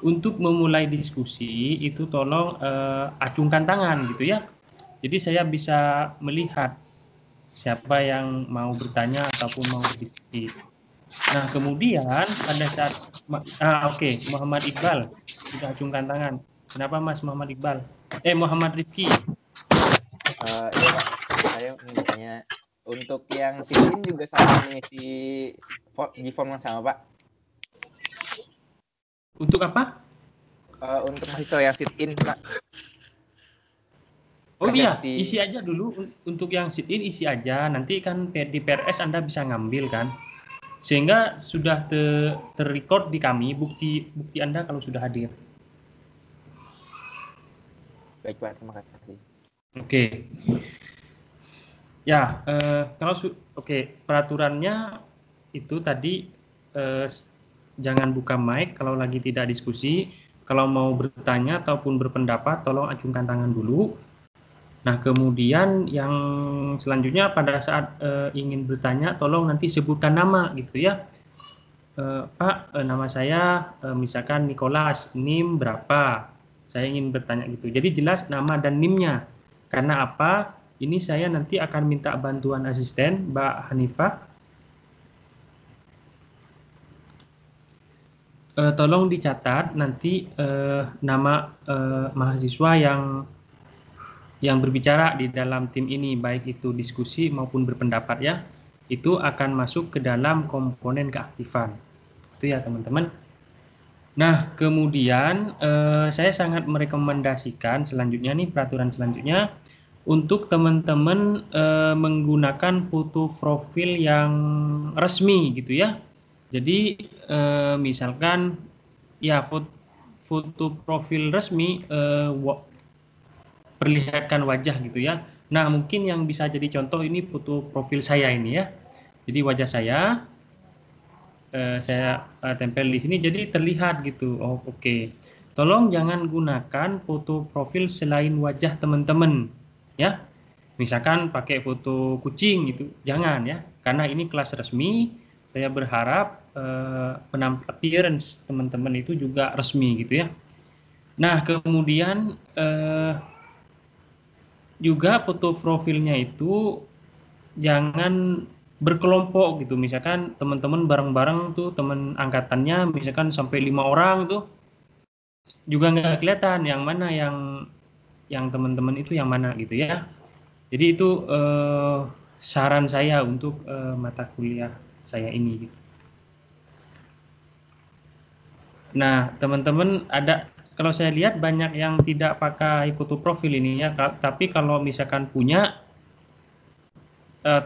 untuk memulai diskusi itu tolong acungkan tangan gitu ya. Jadi saya bisa melihat siapa yang mau bertanya ataupun mau berdiskusi. Nah, kemudian pada saat oke, Muhammad Iqbal sudah acungkan tangan. Kenapa Mas Muhammad Iqbal? Muhammad Rifki. Iya Pak, saya ingin bertanya, untuk yang sit-in juga sama mengisi G-form yang sama Pak? Untuk apa? Untuk mahasiswa yang sit-in Pak. Oh Kan iya, si isi aja dulu untuk yang sit-in isi aja. Nanti kan di PRS Anda bisa ngambil kan. Sehingga sudah terrecord di kami bukti Anda kalau sudah hadir. Baik Pak, terima kasih. Oke. Ya, kalau peraturannya itu tadi jangan buka mic kalau lagi tidak diskusi. Kalau mau bertanya ataupun berpendapat, tolong acungkan tangan dulu. Nah, kemudian yang selanjutnya pada saat ingin bertanya, tolong nanti sebutkan nama gitu ya. Pak, nama saya misalkan Nicholas, NIM berapa? Saya ingin bertanya gitu. Jadi jelas nama dan NIM-nya. Karena apa? Ini saya nanti akan minta bantuan asisten Mbak Hanifah. Tolong dicatat nanti nama mahasiswa yang berbicara di dalam tim ini, baik itu diskusi maupun berpendapat ya, itu akan masuk ke dalam komponen keaktifan. Itu ya teman-teman. Nah, kemudian saya sangat merekomendasikan selanjutnya nih peraturan selanjutnya untuk teman-teman menggunakan foto profil yang resmi gitu ya. Jadi misalkan ya foto profil resmi perlihatkan wajah gitu ya. Nah, mungkin yang bisa jadi contoh ini foto profil saya ini ya. Jadi wajah saya tempel di sini jadi terlihat gitu. Oh, oke. Tolong jangan gunakan foto profil selain wajah teman-teman ya. Misalkan pakai foto kucing gitu. Jangan ya. Karena ini kelas resmi, saya berharap appearance teman-teman itu juga resmi gitu ya. Nah, kemudian juga foto profilnya itu jangan berkelompok gitu. Misalkan teman-teman bareng-bareng tuh teman angkatannya misalkan sampai 5 orang tuh juga nggak kelihatan yang mana yang teman-teman itu yang mana gitu ya. Jadi itu saran saya untuk mata kuliah saya ini gitu. Nah, teman-teman kalau saya lihat banyak yang tidak pakai foto profil ini ya, tapi kalau misalkan punya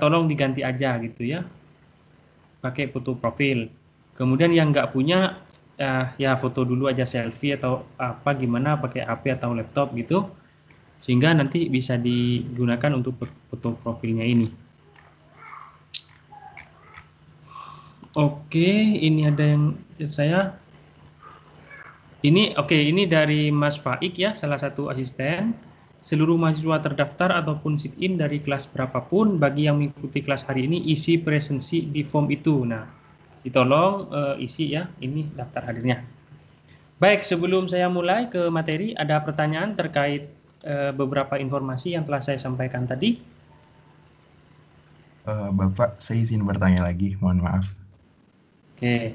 tolong diganti aja gitu ya. Pakai foto profil. Kemudian yang nggak punya ya foto dulu aja selfie atau apa gimana pakai HP atau laptop gitu sehingga nanti bisa digunakan untuk foto profilnya ini. Oke, ini ada yang saya ini dari Mas Faik ya, salah satu asisten. Seluruh mahasiswa terdaftar ataupun sit-in dari kelas berapapun bagi yang mengikuti kelas hari ini isi presensi di form itu. Nah, ditolong isi ya, ini daftar hadirnya. Baik, sebelum saya mulai ke materi, ada pertanyaan terkait beberapa informasi yang telah saya sampaikan tadi? Bapak, saya izin bertanya lagi, mohon maaf. Oke,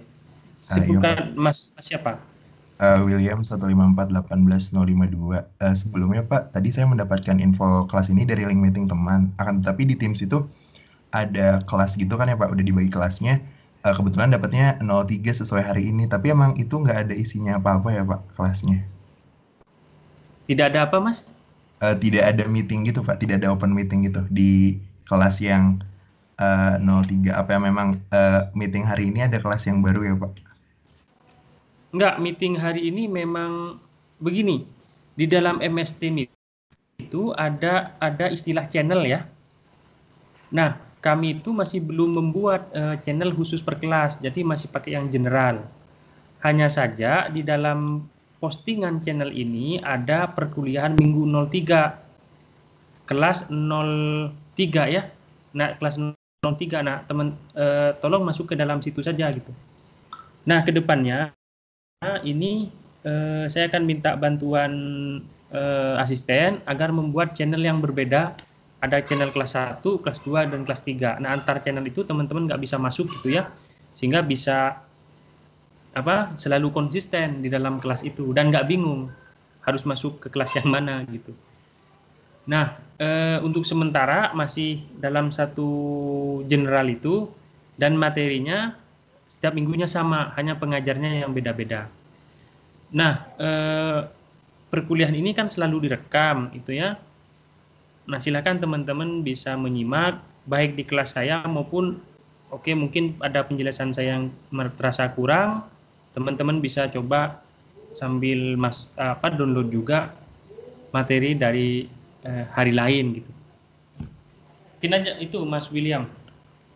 Iya, sebutkan Mas siapa? William 154181052. Sebelumnya Pak, tadi saya mendapatkan info kelas ini dari link meeting teman. Akan tetapi di Teams itu ada kelas gitu kan ya Pak, udah dibagi kelasnya. Kebetulan dapatnya 03 sesuai hari ini, tapi emang itu nggak ada isinya apa-apa ya Pak kelasnya? Tidak ada apa Mas? Tidak ada meeting gitu Pak, tidak ada open meeting gitu di kelas yang 03. Apa yang memang meeting hari ini ada kelas yang baru ya Pak? Enggak, meeting hari ini memang begini. Di dalam MS Team itu ada istilah channel ya. Nah, kami itu masih belum membuat channel khusus per kelas, jadi masih pakai yang general. Hanya saja di dalam postingan channel ini ada perkuliahan minggu 03, kelas 03 ya. Nah, kelas 03. Nah, teman tolong masuk ke dalam situ saja gitu. Nah, kedepannya ini saya akan minta bantuan asisten agar membuat channel yang berbeda. Ada channel kelas 1, kelas 2, dan kelas 3. Nah, antar channel itu teman-teman nggak bisa masuk gitu ya, sehingga bisa selalu konsisten di dalam kelas itu dan nggak bingung harus masuk ke kelas yang mana gitu. Nah, untuk sementara masih dalam satu general itu, dan materinya setiap minggunya sama, hanya pengajarnya yang beda-beda. Nah, perkuliahan ini kan selalu direkam itu ya. Nah, silakan teman-teman bisa menyimak baik di kelas saya maupun mungkin ada penjelasan saya yang terasa kurang, teman-teman bisa coba sambil download juga materi dari hari lain gitu. Mungkin aja itu Mas William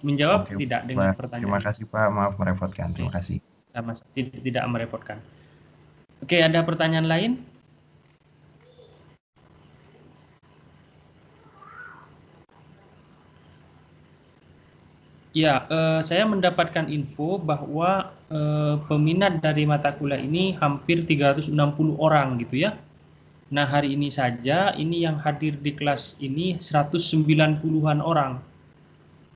menjawab. Oke, tidak Pak. dengan Terima pertanyaan. kasih Pak, maaf merepotkan. Terima kasih. Tidak merepotkan. Oke, ada pertanyaan lain? Ya, saya mendapatkan info bahwa peminat dari mata kuliah ini hampir 360 orang gitu ya. Nah, hari ini saja ini yang hadir di kelas ini 190-an orang.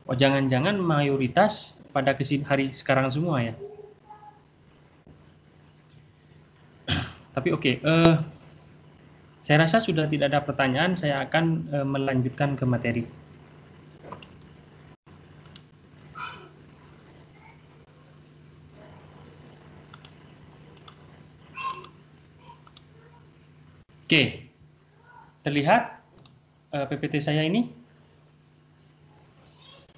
Oh, jangan-jangan mayoritas pada hari sekarang semua ya. Tapi oke, saya rasa sudah tidak ada pertanyaan, saya akan melanjutkan ke materi. Oke, terlihat PPT saya ini?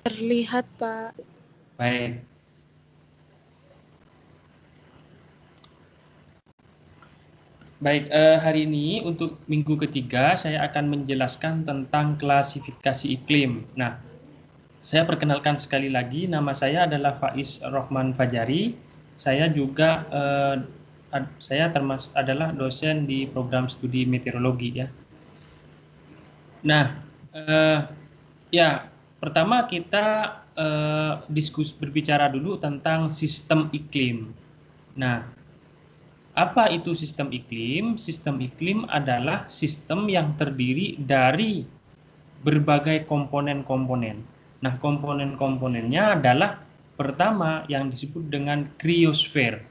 Terlihat, Pak. Baik. Baik, hari ini untuk minggu ketiga saya akan menjelaskan tentang klasifikasi iklim. Nah, saya perkenalkan sekali lagi, nama saya adalah Faiz Rohman Fajari. Saya juga adalah dosen di program studi meteorologi ya. Nah, pertama kita berbicara dulu tentang sistem iklim. Nah, apa itu sistem iklim? Sistem iklim adalah sistem yang terdiri dari berbagai komponen-komponen. Nah, komponen-komponennya adalah pertama yang disebut dengan kriosfer.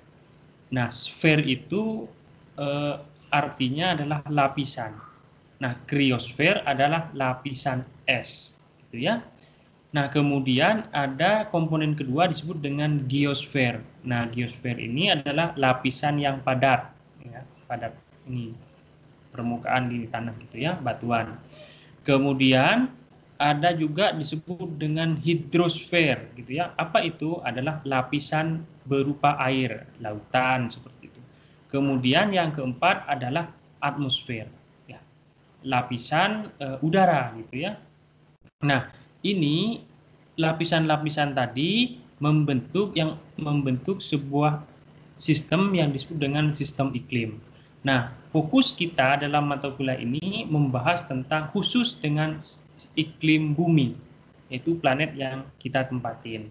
Nah, sfer itu artinya adalah lapisan. Nah, kriosfer adalah lapisan es, gitu ya. Nah, kemudian ada komponen kedua disebut dengan geosfer. Nah, geosfer ini adalah lapisan yang padat, ya, padat ini permukaan di tanah gitu ya, batuan. Kemudian ada juga disebut dengan hidrosfer gitu ya. Apa itu? Adalah lapisan berupa air, lautan seperti itu. Kemudian yang keempat adalah atmosfer, ya, lapisan udara gitu ya. Nah, ini lapisan-lapisan tadi membentuk sebuah sistem yang disebut dengan sistem iklim. Nah, fokus kita dalam mata kuliah ini membahas tentang khusus dengan iklim bumi, yaitu planet yang kita tempatin.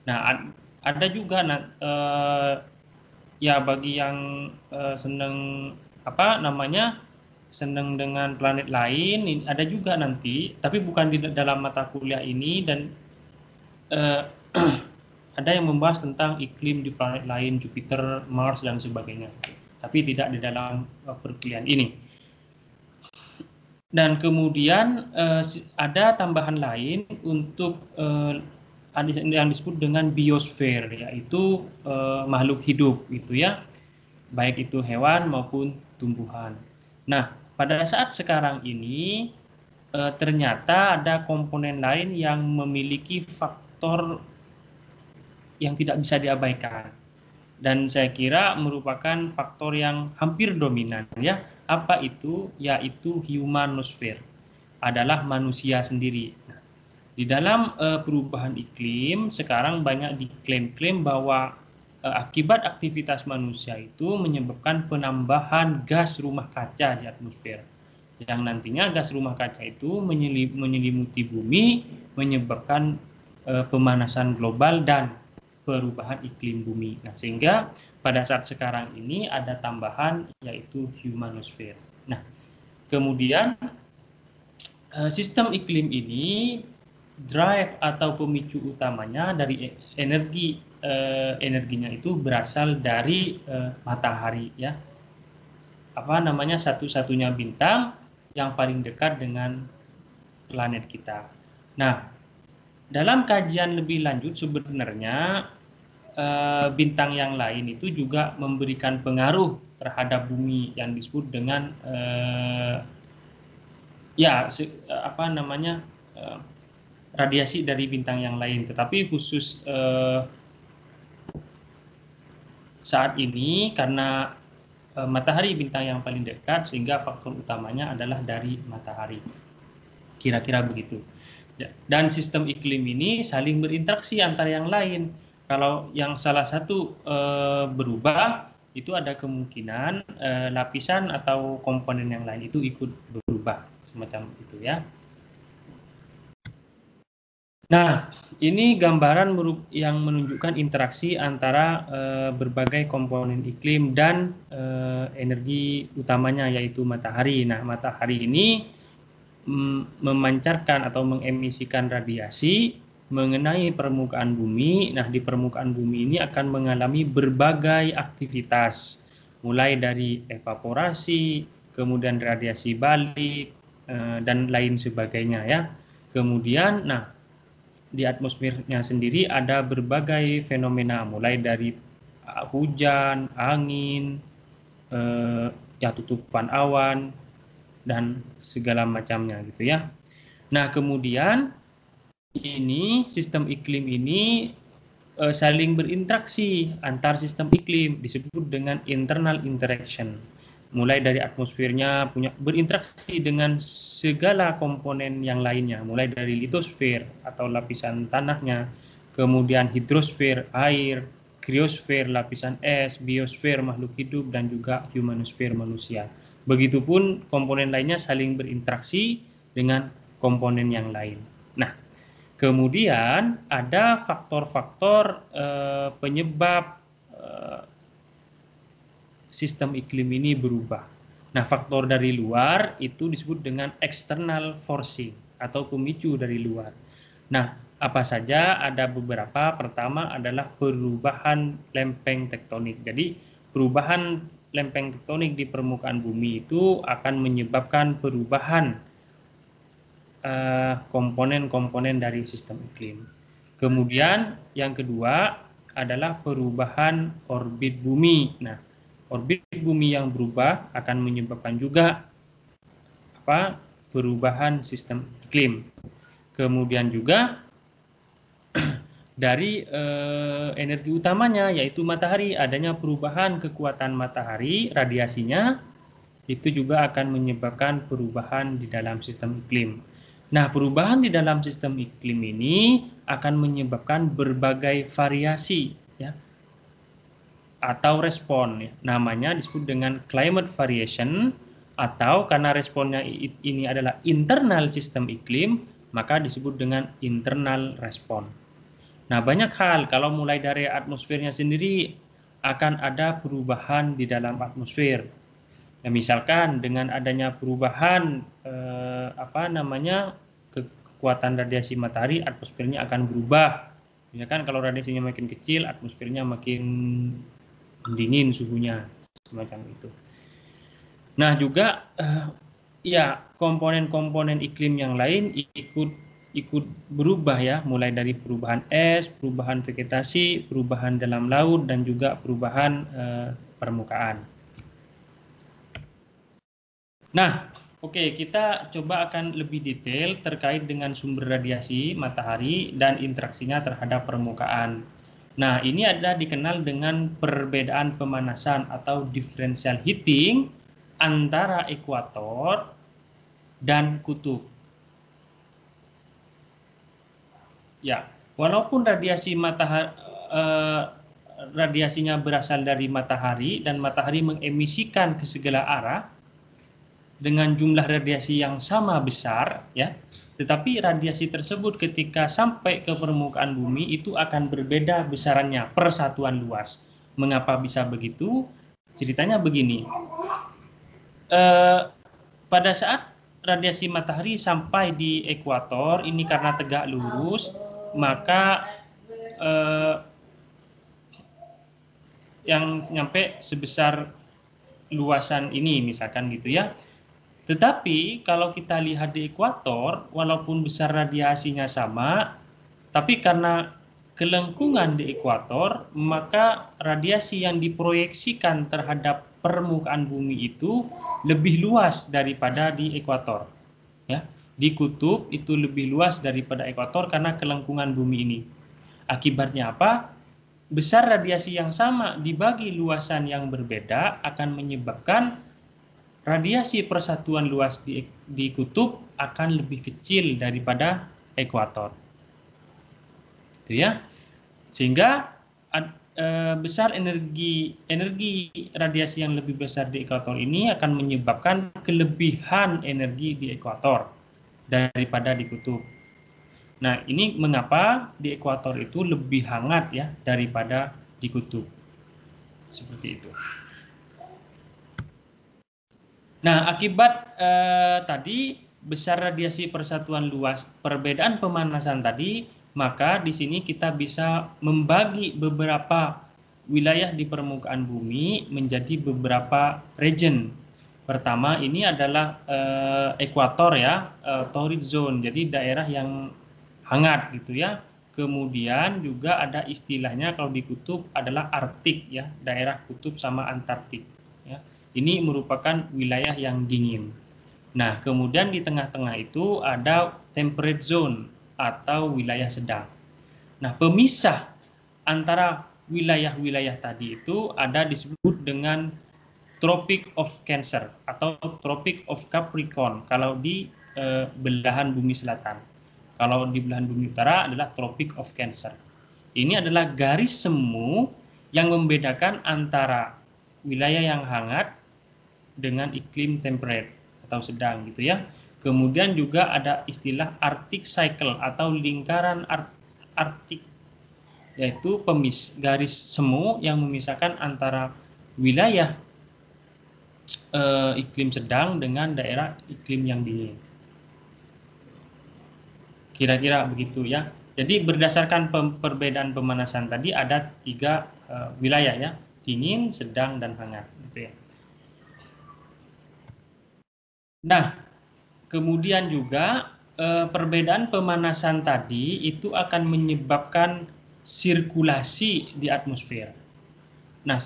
Nah, ada juga bagi yang senang senang dengan planet lain, ada juga nanti, tapi bukan di dalam mata kuliah ini, dan ada yang membahas tentang iklim di planet lain, Jupiter, Mars, dan sebagainya, tapi tidak di dalam perkuliahan ini. Dan kemudian ada tambahan lain untuk yang disebut dengan biosfer, yaitu makhluk hidup gitu ya, baik itu hewan maupun tumbuhan. Nah, pada saat sekarang ini ternyata ada komponen lain yang memiliki faktor yang tidak bisa diabaikan, dan saya kira merupakan faktor yang hampir dominan ya. Apa itu? Yaitu humanosfer, adalah manusia sendiri. Nah, di dalam perubahan iklim sekarang banyak diklaim-klaim bahwa akibat aktivitas manusia itu menyebabkan penambahan gas rumah kaca di atmosfer, yang nantinya gas rumah kaca itu menyelimuti bumi, menyebabkan pemanasan global dan perubahan iklim bumi. Nah, sehingga pada saat sekarang ini ada tambahan yaitu humanosphere. Nah, kemudian sistem iklim ini drive atau pemicu utamanya dari energinya itu berasal dari matahari, ya. Satu-satunya bintang yang paling dekat dengan planet kita. Nah, dalam kajian lebih lanjut sebenarnya bintang yang lain itu juga memberikan pengaruh terhadap bumi yang disebut dengan radiasi dari bintang yang lain. Tetapi khusus saat ini karena matahari bintang yang paling dekat, sehingga faktor utamanya adalah dari matahari. Kira-kira begitu. Dan sistem iklim ini saling berinteraksi antara yang lain. Kalau yang salah satu berubah, itu ada kemungkinan lapisan atau komponen yang lain itu ikut berubah, semacam itu, ya. Nah, ini gambaran yang menunjukkan interaksi antara berbagai komponen iklim dan energi utamanya, yaitu matahari. Nah, matahari ini memancarkan atau mengemisikan radiasi mengenai permukaan bumi. Nah, di permukaan bumi ini akan mengalami berbagai aktivitas, mulai dari evaporasi, kemudian radiasi balik, dan lain sebagainya, ya. Kemudian, nah, di atmosfernya sendiri ada berbagai fenomena, mulai dari hujan, angin, tutupan awan, dan segala macamnya, gitu, ya. Nah, kemudian ini sistem iklim ini saling berinteraksi antar sistem iklim, disebut dengan internal interaction. Mulai dari atmosfernya berinteraksi dengan segala komponen yang lainnya, mulai dari litosfer atau lapisan tanahnya, kemudian hidrosfer air, kriosfer lapisan es, biosfer makhluk hidup, dan juga humanosfer manusia. Begitupun komponen lainnya saling berinteraksi dengan komponen yang lain. Nah, kemudian ada faktor-faktor penyebab sistem iklim ini berubah. Nah, faktor dari luar itu disebut dengan external forcing atau pemicu dari luar. Nah, apa saja? Ada beberapa. Pertama adalah perubahan lempeng tektonik. Jadi, perubahan lempeng tektonik di permukaan bumi itu akan menyebabkan perubahan komponen-komponen dari sistem iklim. Kemudian yang kedua adalah perubahan orbit bumi. Nah, orbit bumi yang berubah akan menyebabkan juga perubahan sistem iklim. Kemudian juga dari energi utamanya, yaitu matahari, adanya perubahan kekuatan matahari, radiasinya itu juga akan menyebabkan perubahan di dalam sistem iklim. Nah, perubahan di dalam sistem iklim ini akan menyebabkan berbagai variasi, ya, atau respon, ya. Namanya disebut dengan climate variation, atau karena responnya ini adalah internal sistem iklim, maka disebut dengan internal respon. Nah, banyak hal, kalau mulai dari atmosfernya sendiri akan ada perubahan di dalam atmosfer. Nah, misalkan dengan adanya perubahan kekuatan radiasi matahari, atmosfernya akan berubah. Misalkan kalau radiasinya makin kecil, atmosfernya makin dingin suhunya, semacam itu. Nah, juga komponen-komponen iklim yang lain ikut berubah, ya, mulai dari perubahan es, perubahan vegetasi, perubahan dalam laut, dan juga perubahan permukaan. Nah, oke, kita coba akan lebih detail terkait dengan sumber radiasi matahari dan interaksinya terhadap permukaan. Nah, ini ada dikenal dengan perbedaan pemanasan atau differential heating antara ekuator dan kutub. Ya, walaupun radiasinya berasal dari matahari dan matahari mengemisikan ke segala arah, dengan jumlah radiasi yang sama besar, ya, tetapi radiasi tersebut ketika sampai ke permukaan bumi itu akan berbeda besarannya per satuan luas. Mengapa bisa begitu? Ceritanya begini. Pada saat radiasi matahari sampai di ekuator, ini karena tegak lurus, maka yang nyampe sebesar luasan ini, misalkan gitu ya. Tetapi kalau kita lihat di ekuator, walaupun besar radiasinya sama, tapi karena kelengkungan di ekuator, maka radiasi yang diproyeksikan terhadap permukaan bumi itu lebih luas daripada di ekuator. Ya, di kutub itu lebih luas daripada ekuator karena kelengkungan bumi ini. Akibatnya apa? Besar radiasi yang sama dibagi luasan yang berbeda akan menyebabkan radiasi persatuan luas di kutub akan lebih kecil daripada ekuator. Itu ya. Sehingga besar energi radiasi yang lebih besar di ekuator ini akan menyebabkan kelebihan energi di ekuator daripada di kutub. Nah, ini mengapa di ekuator itu lebih hangat ya daripada di kutub. Seperti itu. Nah, akibat tadi besar radiasi persatuan luas, perbedaan pemanasan tadi, maka di sini kita bisa membagi beberapa wilayah di permukaan bumi menjadi beberapa region. Pertama ini adalah ekuator ya, torrid zone, jadi daerah yang hangat gitu ya. Kemudian juga ada istilahnya kalau di kutub adalah Arktik ya, daerah kutub sama Antartik ya. Ini merupakan wilayah yang dingin. Nah, kemudian di tengah-tengah itu ada temperate zone atau wilayah sedang. Nah, pemisah antara wilayah-wilayah tadi itu ada disebut dengan Tropic of Cancer atau Tropic of Capricorn kalau di belahan bumi selatan. Kalau di belahan bumi utara adalah Tropic of Cancer. Ini adalah garis semu yang membedakan antara wilayah yang hangat dengan iklim temperate atau sedang gitu ya. Kemudian juga ada istilah Arctic Cycle atau lingkaran Arktik, yaitu garis semu yang memisahkan antara wilayah iklim sedang dengan daerah iklim yang dingin. Kira-kira begitu ya. Jadi berdasarkan perbedaan pemanasan tadi ada 3 wilayah ya, dingin, sedang, dan hangat gitu ya. Nah, kemudian juga perbedaan pemanasan tadi itu akan menyebabkan sirkulasi di atmosfer. Nah,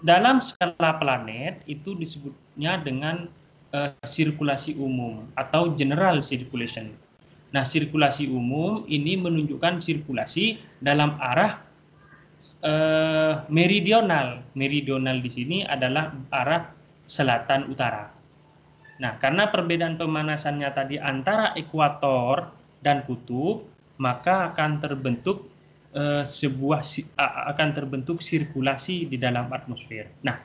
dalam skala planet itu disebutnya dengan sirkulasi umum atau general circulation. Nah, sirkulasi umum ini menunjukkan sirkulasi dalam arah meridional. Meridional di sini adalah arah selatan utara. Nah, karena perbedaan pemanasannya tadi antara ekuator dan kutub, maka akan terbentuk sirkulasi di dalam atmosfer. Nah,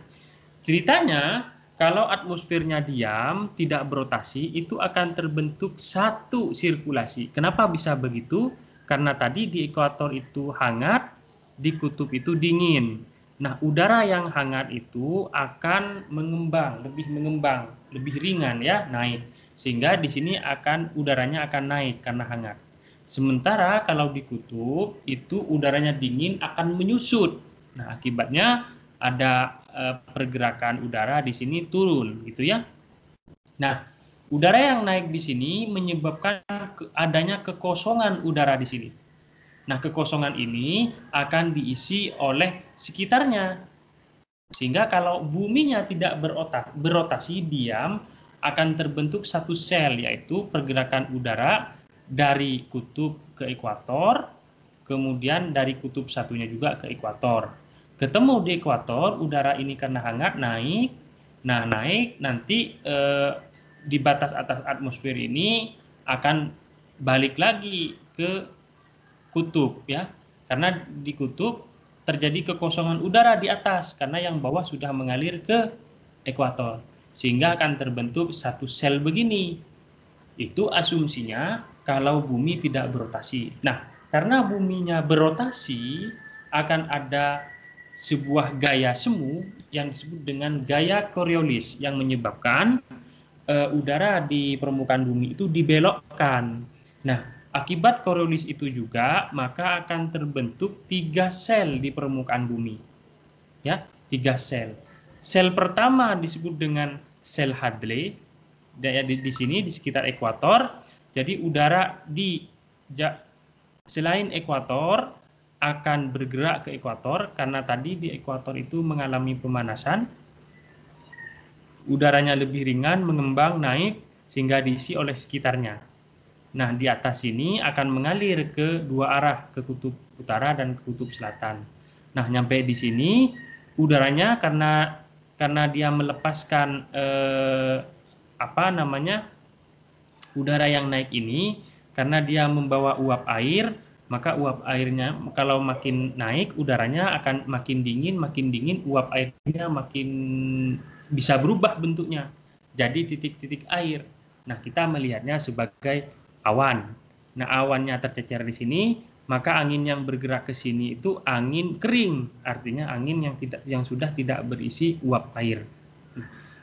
ceritanya kalau atmosfernya diam, tidak berotasi, itu akan terbentuk satu sirkulasi. Kenapa bisa begitu? Karena tadi di ekuator itu hangat, di kutub itu dingin. Nah, udara yang hangat itu akan mengembang, lebih ringan ya, naik. Sehingga di sini udaranya akan naik karena hangat. Sementara kalau di kutub itu udaranya dingin akan menyusut. Nah, akibatnya ada pergerakan udara di sini turun gitu ya. Nah, udara yang naik di sini menyebabkan adanya kekosongan udara di sini. Nah, kekosongan ini akan diisi oleh sekitarnya. Sehingga kalau buminya tidak berotasi diam, akan terbentuk satu sel, yaitu pergerakan udara dari kutub ke ekuator, kemudian dari kutub satunya juga ke ekuator. Ketemu di ekuator, udara ini karena hangat naik. Nah, naik nanti di batas atas atmosfer ini akan balik lagi ke kutub ya, karena di kutub terjadi kekosongan udara di atas karena yang bawah sudah mengalir ke ekuator. sehingga akan terbentuk satu sel begini. Itu asumsinya kalau bumi tidak berotasi. Nah, karena buminya berotasi, akan ada sebuah gaya semu yang disebut dengan gaya Coriolis yang menyebabkan udara di permukaan bumi itu dibelokkan. Nah, akibat Coriolis itu juga maka akan terbentuk 3 sel di permukaan bumi. Ya, 3 sel. Sel pertama disebut dengan sel Hadley. Di sini di sekitar ekuator. Jadi udara selain ekuator akan bergerak ke ekuator karena tadi di ekuator itu mengalami pemanasan. Udaranya lebih ringan, mengembang, naik sehingga diisi oleh sekitarnya. Nah, di atas sini akan mengalir ke dua arah, ke kutub utara dan ke kutub selatan. Nah, nyampe di sini udaranya karena dia melepaskan udara yang naik ini, karena dia membawa uap air, maka uap airnya kalau makin naik udaranya akan makin dingin, uap airnya makin bisa berubah bentuknya jadi titik-titik air. Nah, kita melihatnya sebagai awan. Nah, awannya tercecer di sini, maka angin yang bergerak ke sini itu angin kering, artinya angin yang sudah tidak berisi uap air.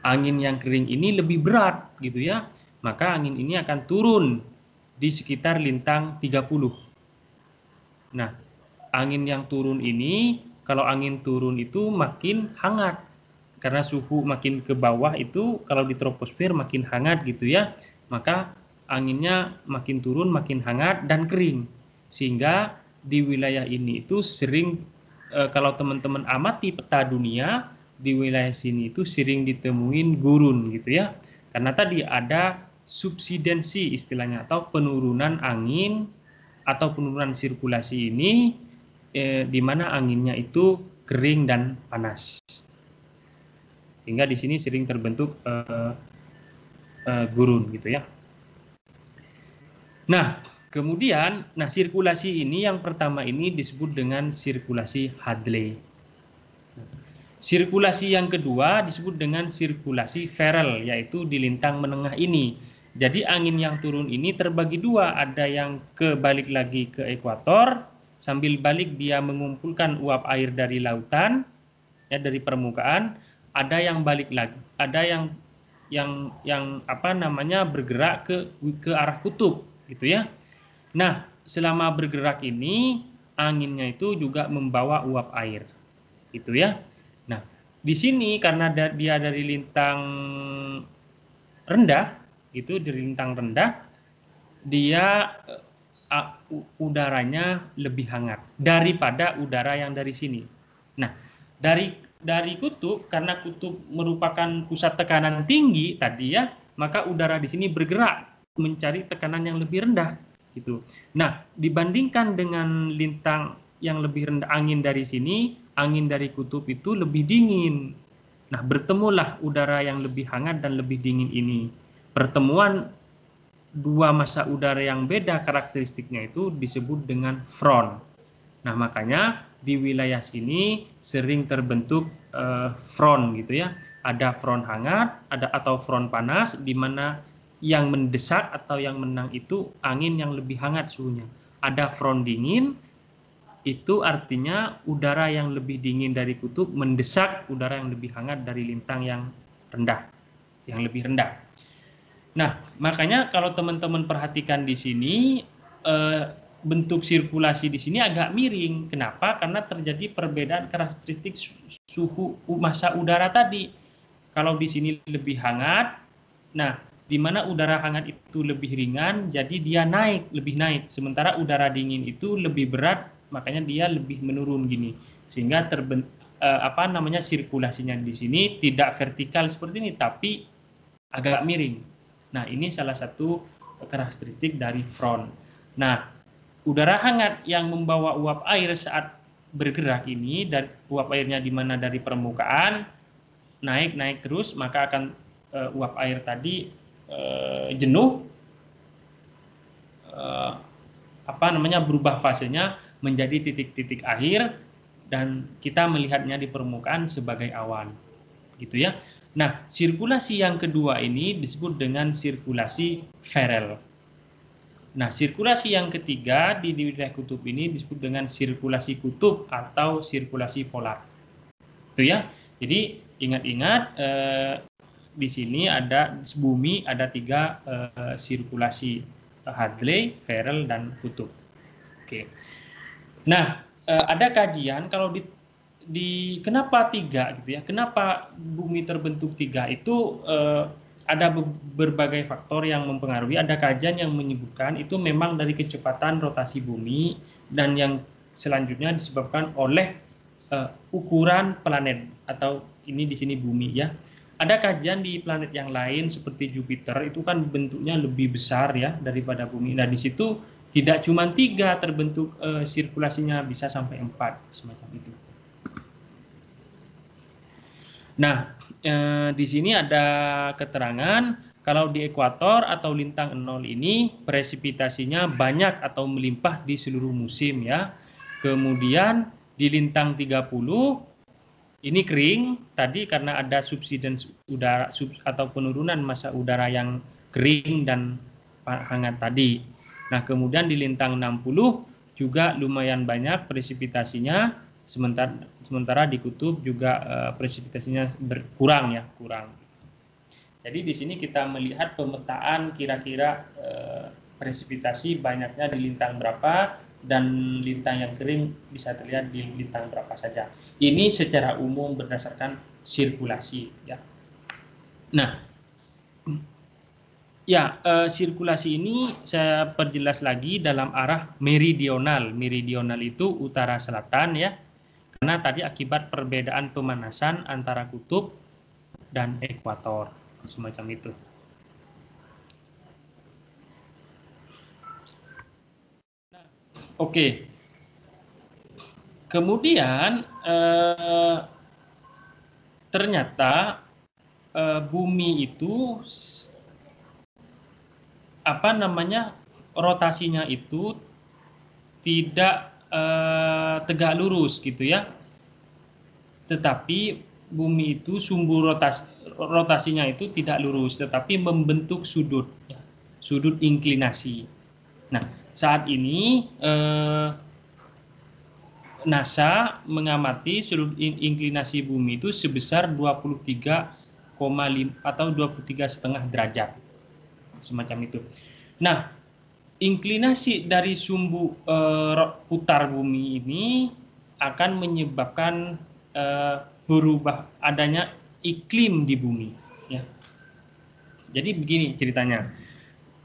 Angin yang kering ini lebih berat gitu ya, maka angin ini akan turun di sekitar lintang 30. Nah, angin yang turun ini, kalau angin turun itu makin hangat karena suhu makin ke bawah itu, kalau di troposfer makin hangat gitu ya, maka anginnya makin turun, makin hangat dan kering, sehingga di wilayah ini itu sering kalau teman-teman amati peta dunia, di wilayah sini itu sering ditemuin gurun gitu ya, karena tadi ada subsidensi istilahnya, atau penurunan angin atau penurunan sirkulasi ini di mana anginnya itu kering dan panas, sehingga di sini sering terbentuk gurun gitu ya. Nah, kemudian, sirkulasi ini yang pertama ini disebut dengan sirkulasi Hadley. Sirkulasi yang kedua disebut dengan sirkulasi Ferrel, yaitu di lintang menengah ini. Jadi angin yang turun ini terbagi dua, ada yang balik lagi ke ekuator, sambil balik dia mengumpulkan uap air dari lautan, ya dari permukaan, ada yang balik lagi, ada yang bergerak ke arah kutub gitu ya. Nah, selama bergerak ini anginnya itu juga membawa uap air gitu ya. Nah, di sini karena dia dari lintang rendah itu, dari lintang rendah, dia udaranya lebih hangat daripada udara yang dari sini. Nah, dari kutub, karena kutub merupakan pusat tekanan tinggi tadi ya, maka udara di sini bergerak mencari tekanan yang lebih rendah gitu. Nah, dibandingkan dengan lintang yang lebih rendah, angin dari sini, angin dari kutub itu lebih dingin. Nah, bertemulah udara yang lebih hangat dan lebih dingin ini. Pertemuan dua massa udara yang beda karakteristiknya itu disebut dengan front. Nah, makanya di wilayah sini sering terbentuk front gitu ya. Ada front hangat, atau front panas, di mana yang mendesak atau yang menang itu angin yang lebih hangat suhunya. Ada front dingin, itu artinya udara yang lebih dingin dari kutub mendesak udara yang lebih hangat dari lintang yang rendah, yang lebih rendah. Nah, makanya kalau teman-teman perhatikan di sini, bentuk sirkulasi di sini agak miring. Kenapa? Karena terjadi perbedaan karakteristik suhu massa udara tadi. Kalau di sini lebih hangat, nah di mana udara hangat itu lebih ringan, jadi dia lebih naik. Sementara udara dingin itu lebih berat, makanya dia lebih menurun gini. Sehingga sirkulasinya di sini tidak vertikal seperti ini, tapi agak miring. Nah, ini salah satu karakteristik dari front. Nah, udara hangat yang membawa uap air saat bergerak ini, dari uap airnya di mana dari permukaan naik terus, maka akan uap air tadi jenuh, berubah fasenya menjadi titik-titik air, dan kita melihatnya di permukaan sebagai awan, gitu ya. Nah, sirkulasi yang kedua ini disebut dengan sirkulasi Ferrel. Nah, sirkulasi yang ketiga di wilayah kutub ini disebut dengan sirkulasi kutub atau sirkulasi polar. Itu ya. Jadi ingat-ingat di sini ada bumi ada 3 sirkulasi, Hadley, Ferrel, dan kutub. Oke. Nah, ada kajian kalau di kenapa 3 gitu ya? Kenapa bumi terbentuk 3 itu ada berbagai faktor yang mempengaruhi. Ada kajian yang menyebutkan itu memang dari kecepatan rotasi bumi dan yang selanjutnya disebabkan oleh ukuran planet atau ini di sini bumi ya. Ada kajian di planet yang lain seperti Jupiter itu kan bentuknya lebih besar ya daripada bumi. Nah di situ tidak cuma 3 terbentuk sirkulasinya bisa sampai 4 semacam itu. Nah, di sini ada keterangan kalau di ekuator atau lintang 0 ini presipitasinya banyak atau melimpah di seluruh musim ya. Kemudian di lintang 30 ini kering tadi karena ada subsidence udara atau penurunan massa udara yang kering dan hangat tadi. Nah, kemudian di lintang 60 juga lumayan banyak presipitasinya. Sementara di kutub juga presipitasinya berkurang ya, kurang. Jadi di sini kita melihat pemetaan kira-kira presipitasi banyaknya di lintang berapa dan lintang yang kering bisa terlihat di lintang berapa saja. Ini secara umum berdasarkan sirkulasi ya. Nah, ya, sirkulasi ini saya perjelas lagi dalam arah meridional. Meridional itu utara selatan ya. Karena tadi akibat perbedaan pemanasan antara kutub dan ekuator, semacam itu. Oke. Kemudian ternyata bumi itu rotasinya itu tidak tegak lurus gitu ya, tetapi bumi itu sumbu rotasinya itu tidak lurus tetapi membentuk sudut ya, sudut inklinasi. Nah saat ini NASA mengamati sudut inklinasi bumi itu sebesar 23,5 atau 23,5 derajat semacam itu. Nah inklinasi dari sumbu putar bumi ini akan menyebabkan berubah adanya iklim di bumi ya. Jadi begini ceritanya.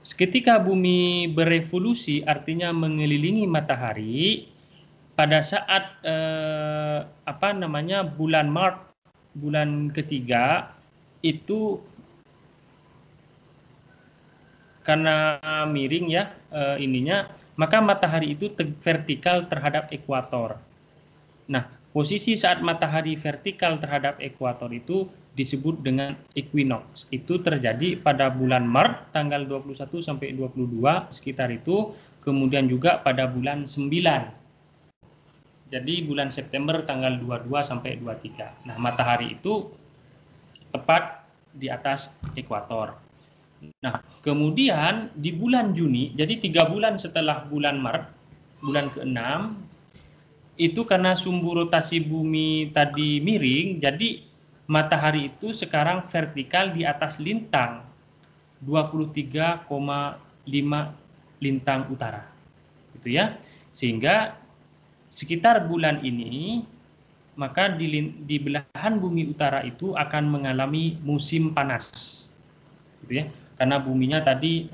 Ketika bumi berevolusi artinya mengelilingi matahari pada saat bulan Maret, bulan ketiga itu karena miring ya maka matahari itu vertikal terhadap ekuator. Nah, posisi saat matahari vertikal terhadap ekuator itu disebut dengan equinox. Itu terjadi pada bulan Maret tanggal 21 sampai 22 sekitar itu, kemudian juga pada bulan 9. Jadi bulan September tanggal 22 sampai 23. Nah, matahari itu tepat di atas ekuator. Nah, kemudian di bulan Juni, jadi 3 bulan setelah bulan Maret, bulan ke-6, itu karena sumbu rotasi bumi tadi miring, jadi matahari itu sekarang vertikal di atas lintang 23,5 lintang utara. Gitu ya. Sehingga sekitar bulan ini, maka di belahan bumi utara itu akan mengalami musim panas. Gitu ya. Karena buminya tadi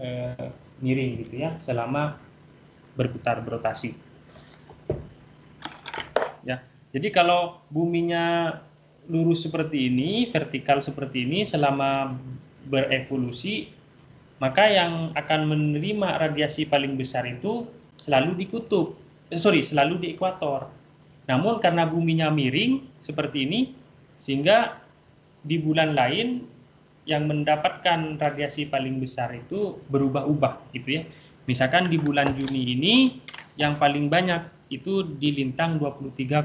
miring gitu ya selama berputar berotasi ya. Jadi kalau buminya lurus seperti ini, vertikal seperti ini selama berevolusi, maka yang akan menerima radiasi paling besar itu selalu di kutub, selalu di ekuator. Namun karena buminya miring seperti ini, sehingga di bulan lain yang mendapatkan radiasi paling besar itu berubah-ubah gitu ya. Misalkan di bulan Juni ini yang paling banyak itu di lintang 23,5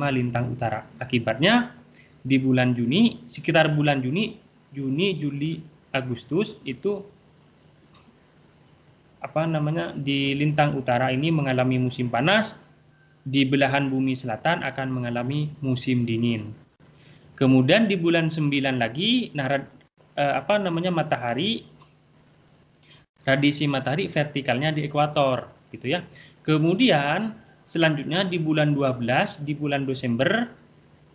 lintang utara. Akibatnya di bulan Juni, sekitar bulan Juni, Juli, Agustus itu di lintang utara ini mengalami musim panas, di belahan bumi selatan akan mengalami musim dingin. Kemudian di bulan 9 lagi, radiksi matahari vertikalnya di ekuator, gitu ya. Kemudian selanjutnya di bulan 12, di bulan Desember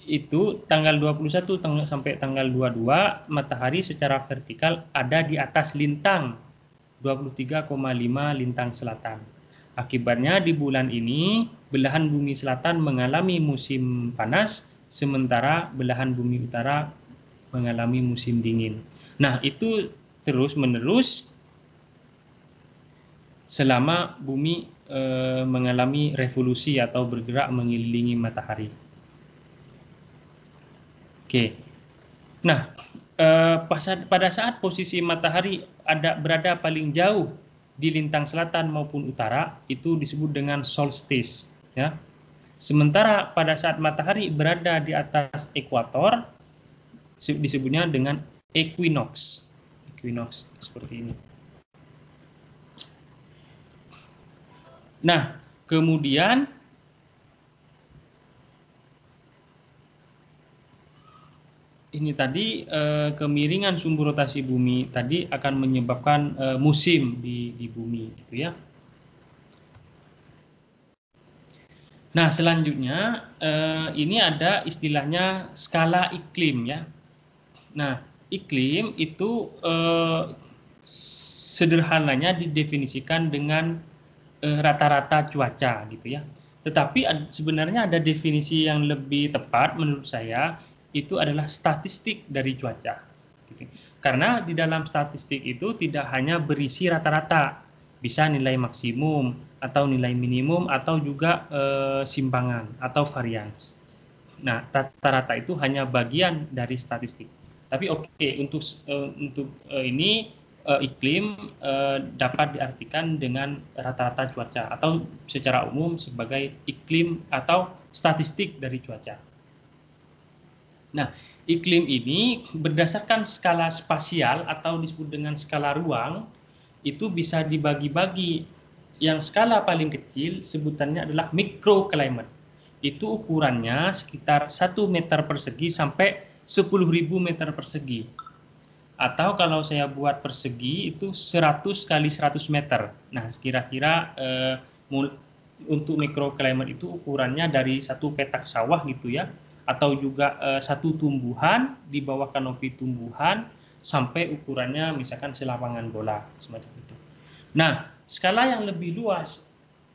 itu tanggal 21 sampai tanggal 22 matahari secara vertikal ada di atas lintang 23,5 lintang selatan. Akibatnya di bulan ini belahan bumi selatan mengalami musim panas, sementara belahan bumi utara mengalami musim dingin. Nah, itu terus-menerus selama bumi mengalami revolusi atau bergerak mengelilingi matahari. Oke. Nah, pada saat posisi matahari berada paling jauh di lintang selatan maupun utara, itu disebut dengan solstice, ya. Sementara pada saat matahari berada di atas ekuator, disebutnya dengan equinox. Equinox seperti ini. Nah, kemudian ini tadi kemiringan sumbu rotasi bumi tadi akan menyebabkan musim di bumi, gitu ya. Nah, selanjutnya ini ada istilahnya skala iklim, ya. Nah, iklim itu sederhananya didefinisikan dengan rata-rata cuaca, gitu ya. Tetapi sebenarnya ada definisi yang lebih tepat menurut saya, itu adalah statistik dari cuaca. Gitu. Karena di dalam statistik itu tidak hanya berisi rata-rata, bisa nilai maksimum atau nilai minimum atau juga simpangan atau varians. Nah, rata-rata itu hanya bagian dari statistik. Tapi untuk ini iklim dapat diartikan dengan rata-rata cuaca atau secara umum sebagai iklim atau statistik dari cuaca. Nah, iklim ini berdasarkan skala spasial atau disebut dengan skala ruang, itu bisa dibagi-bagi. Yang skala paling kecil sebutannya adalah microclimate. Itu ukurannya sekitar 1 meter persegi sampai 10.000 meter persegi. Atau kalau saya buat persegi itu 100 kali 100 meter. Nah, kira-kira untuk microclimate itu ukurannya dari satu petak sawah gitu ya, atau juga satu tumbuhan di bawah kanopi tumbuhan sampai ukurannya misalkan selapangan bola semacam itu. Nah, skala yang lebih luas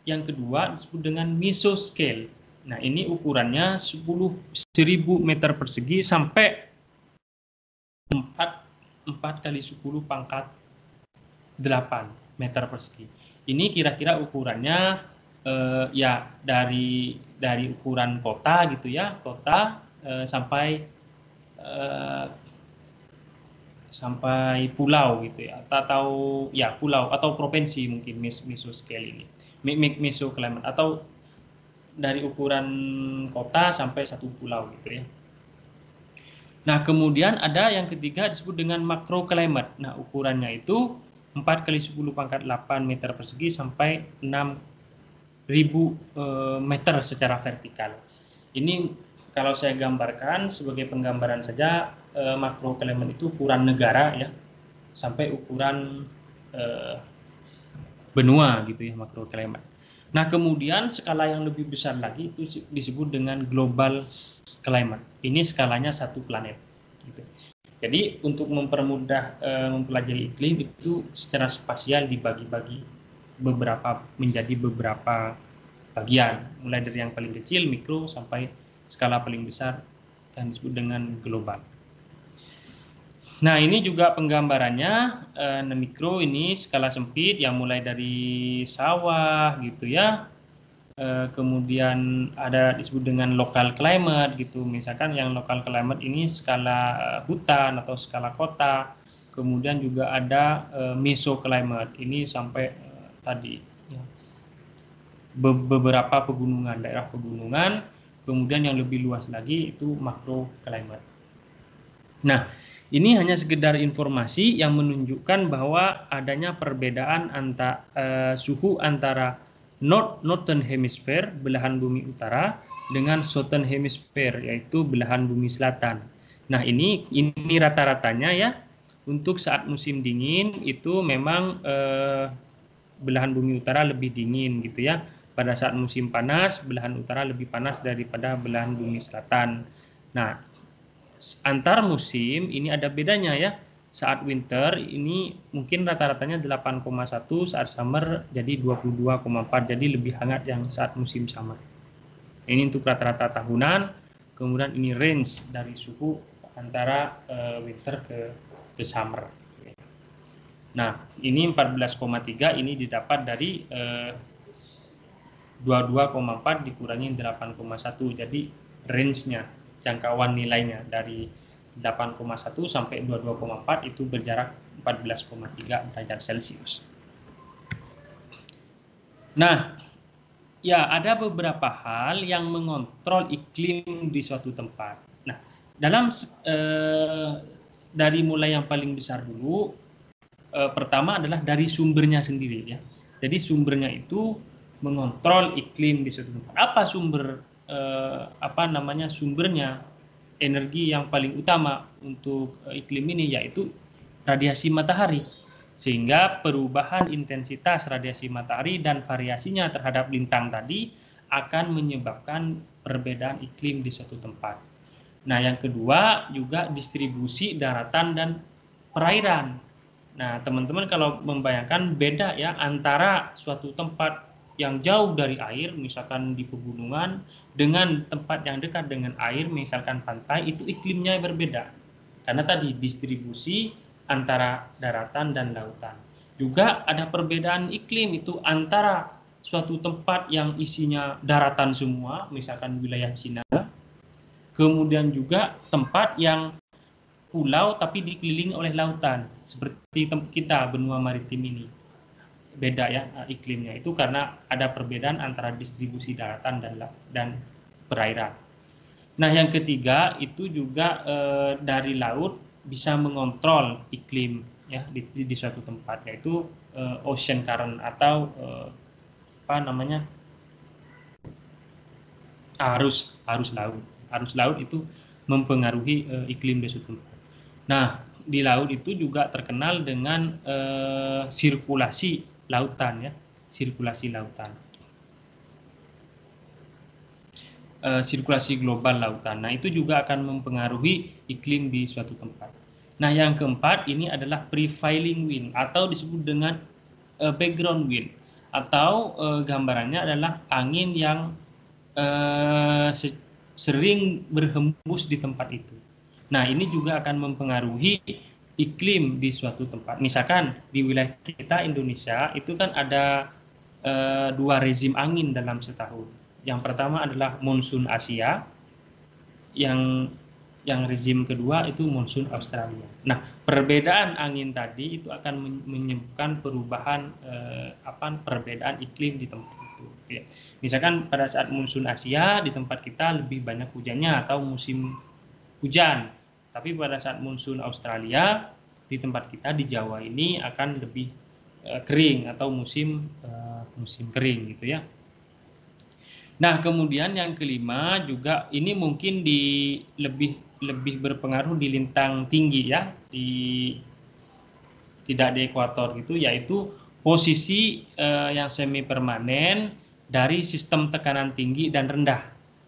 yang kedua disebut dengan mesoscale. Nah, ini ukurannya 10.000 meter persegi sampai 4 kali 10 pangkat 8 meter persegi. Ini kira-kira ukurannya ya dari ukuran kota gitu ya, kota sampai pulau gitu ya, atau ya pulau atau provinsi mungkin mesoscale ini, mesoclimate, atau dari ukuran kota sampai satu pulau gitu ya. Nah, kemudian ada yang ketiga disebut dengan macroclimate. Nah, ukurannya itu 4 kali 10 pangkat 8 meter persegi sampai 6.000 meter secara vertikal. Ini kalau saya gambarkan sebagai penggambaran saja, macroclimate itu ukuran negara ya, sampai ukuran benua gitu ya, macroclimate. Nah, kemudian skala yang lebih besar lagi itu disebut dengan global climate. Ini skalanya satu planet. Gitu. Jadi untuk mempermudah mempelajari iklim itu secara spasial dibagi-bagi menjadi beberapa bagian, mulai dari yang paling kecil mikro sampai skala paling besar yang disebut dengan global. Nah, ini juga penggambarannya. Mikro ini skala sempit yang mulai dari sawah gitu ya. Kemudian ada disebut dengan local climate gitu. Misalkan yang local climate ini skala hutan atau skala kota. Kemudian juga ada mesoclimate. Ini sampai tadi ya, beberapa pegunungan, daerah pegunungan. Kemudian yang lebih luas lagi itu makro climate. Nah, ini hanya sekedar informasi yang menunjukkan bahwa adanya perbedaan suhu antara Northern Hemisphere, belahan bumi utara, dengan Southern Hemisphere, yaitu belahan bumi selatan. Nah, ini rata-ratanya ya. Untuk saat musim dingin itu memang belahan bumi utara lebih dingin gitu ya. Pada saat musim panas, belahan utara lebih panas daripada belahan bumi selatan. Nah, antar musim ini ada bedanya ya. Saat winter ini mungkin rata-ratanya 8,1, saat summer jadi 22,4, jadi lebih hangat yang saat musim summer. Ini untuk rata-rata tahunan. Kemudian ini range dari suhu antara winter ke summer. Nah, ini 14,3 ini didapat dari 22,4 dikurangi 8,1. Jadi range-nya, jangkauan nilainya dari 8,1 sampai 22,4 itu berjarak 14,3 derajat Celcius. Nah, ya ada beberapa hal yang mengontrol iklim di suatu tempat. Nah, dalam dari mulai yang paling besar dulu, pertama adalah dari sumbernya sendiri ya. Jadi sumbernya itu mengontrol iklim di suatu tempat. Apa sumbernya? Energi yang paling utama untuk iklim ini yaitu radiasi matahari. Sehingga perubahan intensitas radiasi matahari dan variasinya terhadap bintang tadi akan menyebabkan perbedaan iklim di suatu tempat. Nah, yang kedua juga distribusi daratan dan perairan. Nah, teman-teman kalau membayangkan beda ya antara suatu tempat yang jauh dari air, misalkan di pegunungan, dengan tempat yang dekat dengan air, misalkan pantai, itu iklimnya berbeda. Karena tadi distribusi antara daratan dan lautan. Juga ada perbedaan iklim itu antara suatu tempat yang isinya daratan semua, misalkan wilayah Cina, kemudian juga tempat yang pulau tapi dikelilingi oleh lautan, seperti kita benua maritim ini. Beda ya iklimnya itu karena ada perbedaan antara distribusi daratan dan perairan. Nah, yang ketiga itu juga dari laut bisa mengontrol iklim ya di suatu tempat, yaitu ocean current atau arus laut. Arus laut itu mempengaruhi iklim di suatu tempat. Nah, di laut itu juga terkenal dengan sirkulasi lautan ya, sirkulasi lautan. Sirkulasi global lautan. Nah, itu juga akan mempengaruhi iklim di suatu tempat. Nah, yang keempat ini adalah prevailing wind atau disebut dengan background wind, atau gambarannya adalah angin yang sering berhembus di tempat itu. Nah, ini juga akan mempengaruhi iklim di suatu tempat. Misalkan di wilayah kita Indonesia itu kan ada dua rezim angin dalam setahun. Yang pertama adalah monsun Asia, yang rezim kedua itu monsun Australia. Nah, perbedaan angin tadi itu akan menyebabkan perubahan perbedaan iklim di tempat itu. Ya. Misalkan pada saat monsun Asia di tempat kita lebih banyak hujannya atau musim hujan. Tapi pada saat monsun Australia di tempat kita di Jawa ini akan lebih kering atau musim kering gitu ya. Nah, kemudian yang kelima juga ini mungkin lebih berpengaruh di lintang tinggi ya, tidak di ekuator gitu, yaitu posisi yang semi permanen dari sistem tekanan tinggi dan rendah.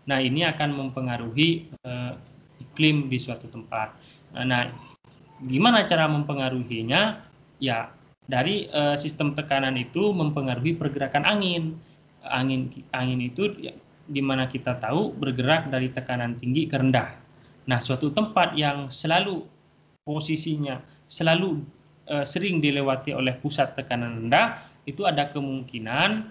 Nah, ini akan mempengaruhi iklim di suatu tempat. Nah, gimana cara mempengaruhinya? Ya, dari sistem tekanan itu mempengaruhi pergerakan angin. Angin itu di mana kita tahu bergerak dari tekanan tinggi ke rendah. Nah, suatu tempat yang selalu posisinya selalu sering dilewati oleh pusat tekanan rendah, itu ada kemungkinan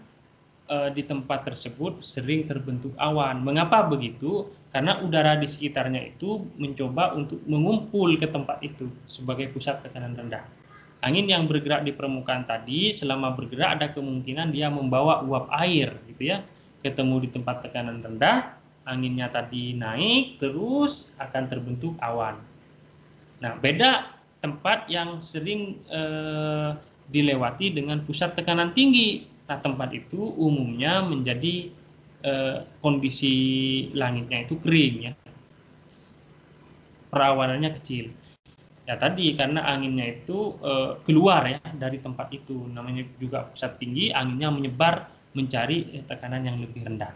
di tempat tersebut sering terbentuk awan. Mengapa begitu? Karena udara di sekitarnya itu mencoba untuk mengumpul ke tempat itu sebagai pusat tekanan rendah. Angin yang bergerak di permukaan tadi selama bergerak ada kemungkinan dia membawa uap air gitu ya, ketemu di tempat tekanan rendah, anginnya tadi naik terus akan terbentuk awan. Nah, beda tempat yang sering dilewati dengan pusat tekanan tinggi. Nah, tempat itu umumnya menjadi kondisi langitnya itu kering ya, perawanannya kecil. Ya tadi karena anginnya itu keluar ya dari tempat itu, namanya juga pusat tinggi, anginnya menyebar mencari tekanan yang lebih rendah.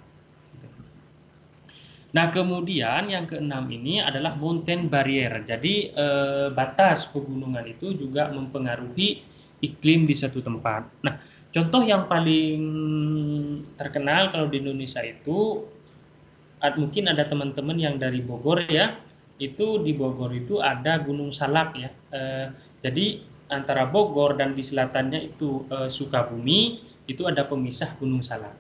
Nah, kemudian yang keenam ini adalah mountain barrier. Jadi batas pegunungan itu juga mempengaruhi iklim di satu tempat. Nah, contoh yang paling terkenal kalau di Indonesia itu mungkin ada teman-teman yang dari Bogor ya. Itu di Bogor itu ada Gunung Salak ya. Jadi antara Bogor dan di selatannya itu Sukabumi, itu ada pemisah Gunung Salak.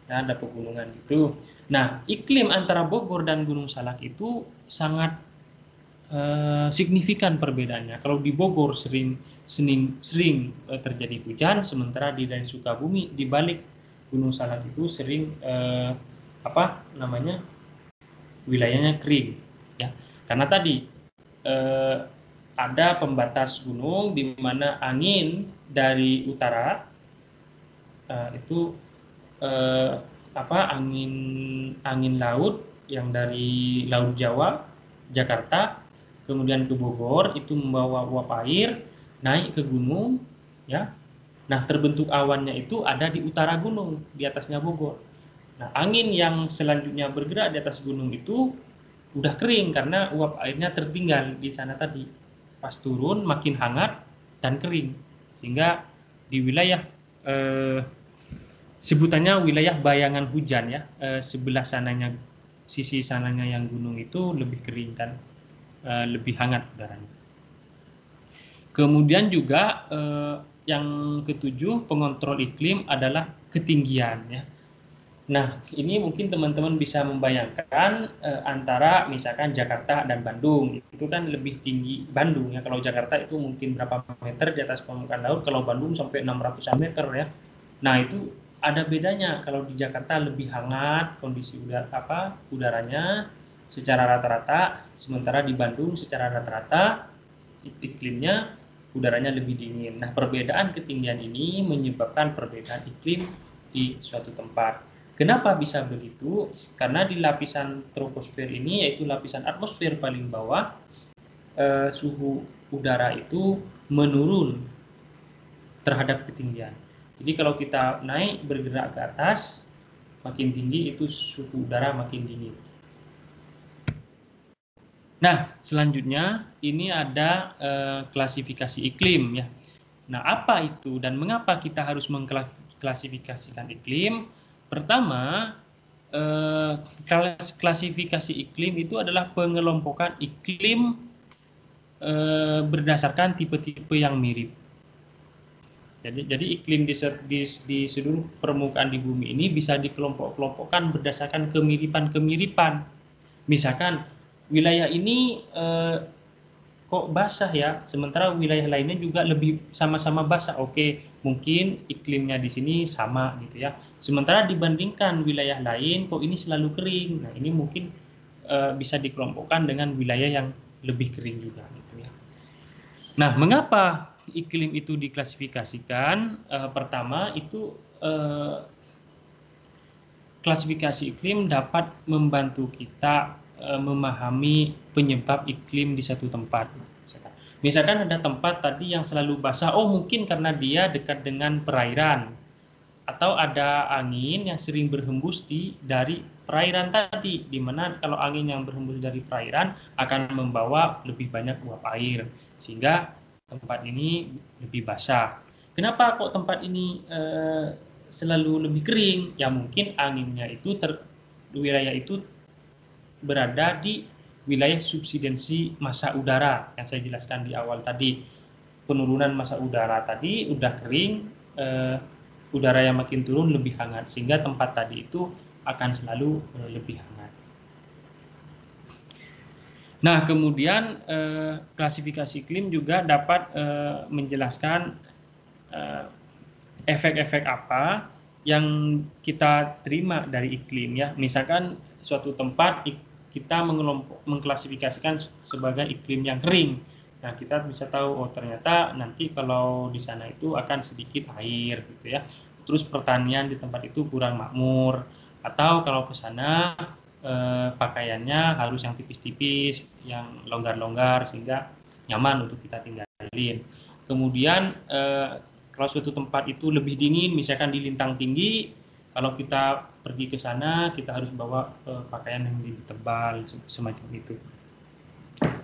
Nah, ada pegunungan itu. Nah, iklim antara Bogor dan Gunung Salak itu sangat signifikan perbedaannya. Kalau di Bogor sering terjadi hujan, sementara di dari Sukabumi di balik Gunung Salak itu sering wilayahnya kering, ya. Karena tadi ada pembatas gunung di mana angin dari utara itu angin laut yang dari Laut Jawa, Jakarta, kemudian ke Bogor itu membawa uap air naik ke gunung, ya. Nah, terbentuk awannya itu ada di utara gunung, di atasnya Bogor. Nah, angin yang selanjutnya bergerak di atas gunung itu udah kering karena uap airnya tertinggal di sana tadi. Pas turun makin hangat dan kering, sehingga di wilayah sebutannya wilayah bayangan hujan ya, sebelah sananya, sisi sananya yang gunung itu lebih kering dan lebih hangat udaranya. Kemudian juga yang ketujuh pengontrol iklim adalah ketinggian ya. Nah, ini mungkin teman-teman bisa membayangkan antara misalkan Jakarta dan Bandung, itu kan lebih tinggi Bandung ya. Kalau Jakarta itu mungkin berapa meter di atas permukaan laut, kalau Bandung sampai 600 meter ya. Nah, itu ada bedanya. Kalau di Jakarta lebih hangat kondisi udaranya secara rata-rata, sementara di Bandung secara rata-rata iklimnya udaranya lebih dingin. Nah, perbedaan ketinggian ini menyebabkan perbedaan iklim di suatu tempat. Kenapa bisa begitu? Karena di lapisan troposfer ini, yaitu lapisan atmosfer paling bawah, suhu udara itu menurun terhadap ketinggian. Jadi kalau kita naik bergerak ke atas, makin tinggi itu suhu udara makin dingin. Nah, selanjutnya ini ada klasifikasi iklim ya. Nah, apa itu dan mengapa kita harus mengklasifikasikan iklim? Pertama, klasifikasi iklim itu adalah pengelompokan iklim berdasarkan tipe-tipe yang mirip. Jadi iklim di seluruh permukaan di bumi ini bisa dikelompok-kelompokkan berdasarkan kemiripan-kemiripan. Misalkan wilayah ini kok basah ya, sementara wilayah lainnya juga lebih sama-sama basah. Oke, mungkin iklimnya di sini sama gitu ya. Sementara dibandingkan wilayah lain, kok ini selalu kering. Nah, ini mungkin bisa dikelompokkan dengan wilayah yang lebih kering juga gitu ya. Nah, mengapa iklim itu diklasifikasikan? Pertama itu klasifikasi iklim dapat membantu kita memahami penyebab iklim di satu tempat. Misalkan ada tempat tadi yang selalu basah, oh mungkin karena dia dekat dengan perairan, atau ada angin yang sering berhembus dari perairan tadi, di mana kalau angin yang berhembus dari perairan akan membawa lebih banyak uap air, sehingga tempat ini lebih basah. Kenapa kok tempat ini selalu lebih kering? Ya mungkin anginnya itu wilayah itu berada di wilayah subsidensi massa udara yang saya jelaskan di awal tadi. Penurunan massa udara tadi udah kering, udara yang makin turun lebih hangat, sehingga tempat tadi itu akan selalu lebih hangat. Nah, kemudian klasifikasi iklim juga dapat menjelaskan efek-efek apa yang kita terima dari iklim ya. Misalkan suatu tempat kita mengklasifikasikan sebagai iklim yang kering. Nah, kita bisa tahu oh ternyata nanti kalau di sana itu akan sedikit air gitu ya. Terus pertanian di tempat itu kurang makmur, atau kalau ke sana pakaiannya harus yang tipis-tipis, yang longgar-longgar sehingga nyaman untuk kita tinggalin. Kemudian kalau suatu tempat itu lebih dingin, misalkan di lintang tinggi, kalau kita pergi ke sana kita harus bawa pakaian yang lebih tebal semacam itu.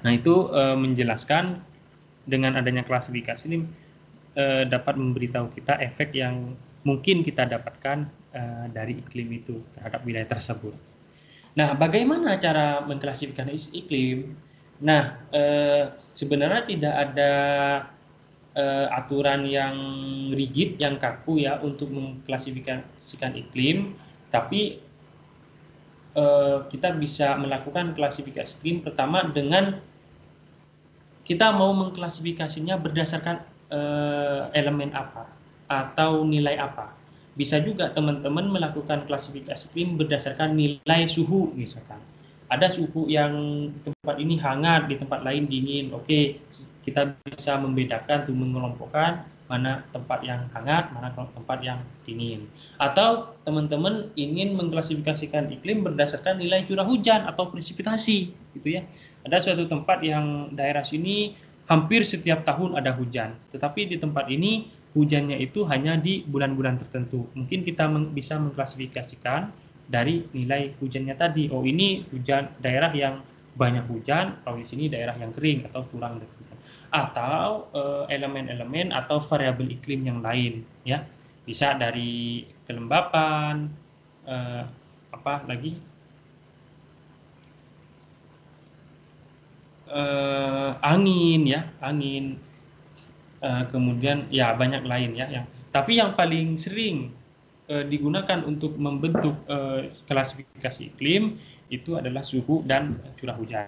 Nah, itu menjelaskan dengan adanya klasifikasi ini dapat memberitahu kita efek yang mungkin kita dapatkan dari iklim itu terhadap wilayah tersebut. Nah, bagaimana cara mengklasifikasi iklim? Nah, sebenarnya tidak ada aturan yang rigid, yang kaku ya untuk mengklasifikasikan iklim, tapi kita bisa melakukan klasifikasi iklim pertama dengan kita mau mengklasifikasinya berdasarkan elemen apa atau nilai apa. Bisa juga teman-teman melakukan klasifikasi iklim berdasarkan nilai suhu misalkan. Ada suhu yang tempat ini hangat, di tempat lain dingin. Oke, kita bisa membedakan tuh, mengelompokkan mana tempat yang hangat, mana tempat yang dingin. Atau teman-teman ingin mengklasifikasikan iklim berdasarkan nilai curah hujan atau presipitasi, gitu ya. Ada suatu tempat yang daerah sini hampir setiap tahun ada hujan, tetapi di tempat ini hujannya itu hanya di bulan-bulan tertentu. Mungkin kita bisa mengklasifikasikan dari nilai hujannya tadi. Oh, ini hujan daerah yang banyak hujan, kalau di sini daerah yang kering atau kurang dari hujan. Atau elemen-elemen atau variabel iklim yang lain, ya. Bisa dari kelembapan, apa lagi? Angin, ya, angin. Kemudian ya banyak lain ya, tapi yang paling sering digunakan untuk membentuk klasifikasi iklim itu adalah suhu dan curah hujan.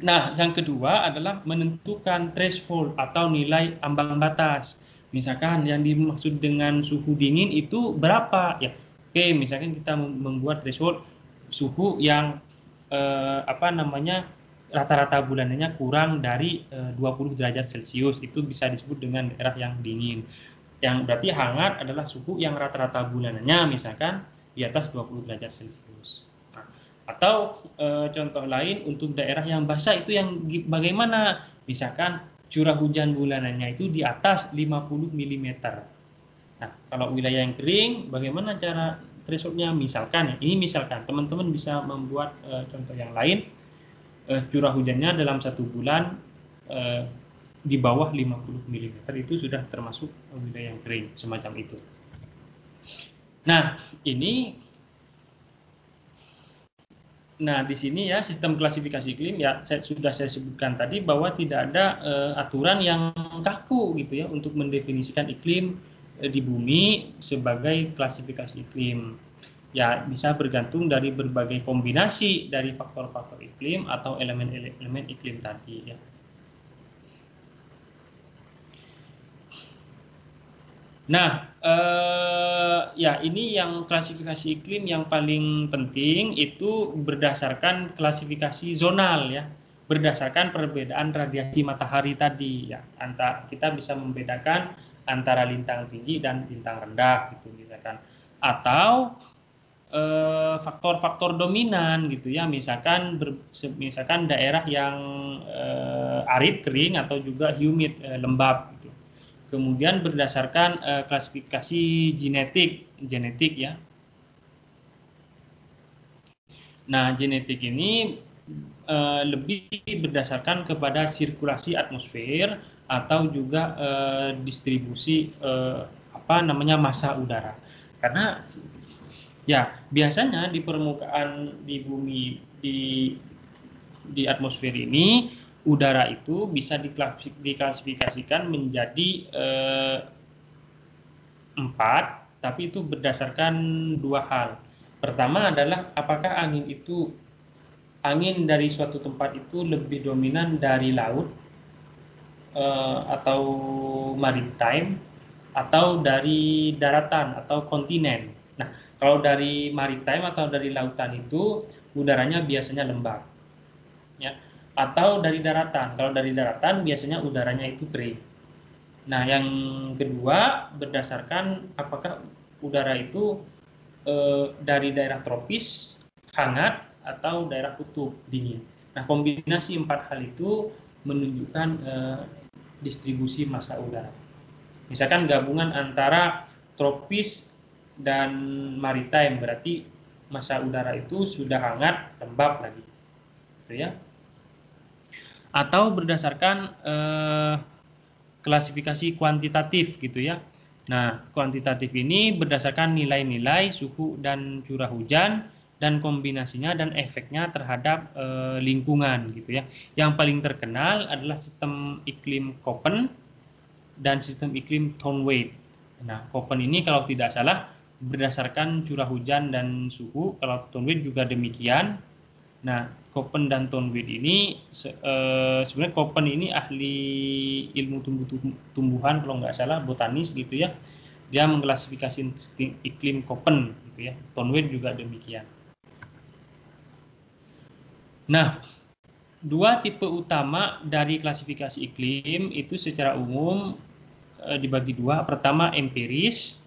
Nah, yang kedua adalah menentukan threshold atau nilai ambang batas. Misalkan yang dimaksud dengan suhu dingin itu berapa ya? Oke, misalkan kita membuat threshold suhu yang rata-rata bulanannya kurang dari 20 derajat Celcius, itu bisa disebut dengan daerah yang dingin. Yang berarti hangat adalah suhu yang rata-rata bulanannya misalkan di atas 20 derajat Celcius. Nah, atau contoh lain untuk daerah yang basah itu yang bagaimana? Misalkan curah hujan bulanannya itu di atas 50 mm. Nah, kalau wilayah yang kering, bagaimana cara thresholdnya? Misalkan, ini misalkan teman-teman bisa membuat contoh yang lain. Curah hujannya dalam satu bulan di bawah 50 mm itu sudah termasuk wilayah yang kering, semacam itu. Nah, di sini ya sistem klasifikasi iklim ya sudah saya sebutkan tadi bahwa tidak ada aturan yang kaku gitu ya untuk mendefinisikan iklim di bumi sebagai klasifikasi iklim. Ya, bisa bergantung dari berbagai kombinasi dari faktor-faktor iklim atau elemen-elemen iklim tadi ya. Nah, ya ini yang klasifikasi iklim yang paling penting itu berdasarkan klasifikasi zonal ya, berdasarkan perbedaan radiasi matahari tadi ya. Kita bisa membedakan antara lintang tinggi dan lintang rendah gitu misalkan, atau faktor-faktor dominan gitu ya, misalkan daerah yang arid kering atau juga humid lembab gitu. Kemudian berdasarkan klasifikasi genetik ya. Nah, genetik ini lebih berdasarkan kepada sirkulasi atmosfer atau juga distribusi massa udara. Karena ya, biasanya di permukaan di bumi, di atmosfer ini, udara itu bisa diklasifikasikan menjadi 4, tapi itu berdasarkan 2 hal. Pertama adalah apakah angin dari suatu tempat itu lebih dominan dari laut atau maritime, atau dari daratan atau kontinen. Nah, kalau dari maritime atau dari lautan itu udaranya biasanya lembab, ya. Atau dari daratan. Kalau dari daratan biasanya udaranya itu kering. Nah, yang kedua berdasarkan apakah udara itu dari daerah tropis hangat atau daerah kutub dingin. Nah, kombinasi 4 hal itu menunjukkan distribusi massa udara. Misalkan gabungan antara tropis dan maritime, berarti massa udara itu sudah hangat, lembab lagi, gitu ya. Atau berdasarkan klasifikasi kuantitatif, gitu ya. Nah, kuantitatif ini berdasarkan nilai-nilai suhu dan curah hujan dan kombinasinya dan efeknya terhadap lingkungan, gitu ya. Yang paling terkenal adalah sistem iklim Köppen dan sistem iklim Thornweyde. Nah, Köppen ini kalau tidak salah berdasarkan curah hujan dan suhu, kalau Thornweyde juga demikian. Nah, Köppen dan Thornweyde ini sebenarnya Köppen ini ahli ilmu tumbuhan kalau nggak salah, botanis gitu ya. Dia mengklasifikasi iklim Köppen gitu ya. Thornweyde juga demikian. Nah, dua tipe utama dari klasifikasi iklim itu secara umum dibagi dua. Pertama empiris,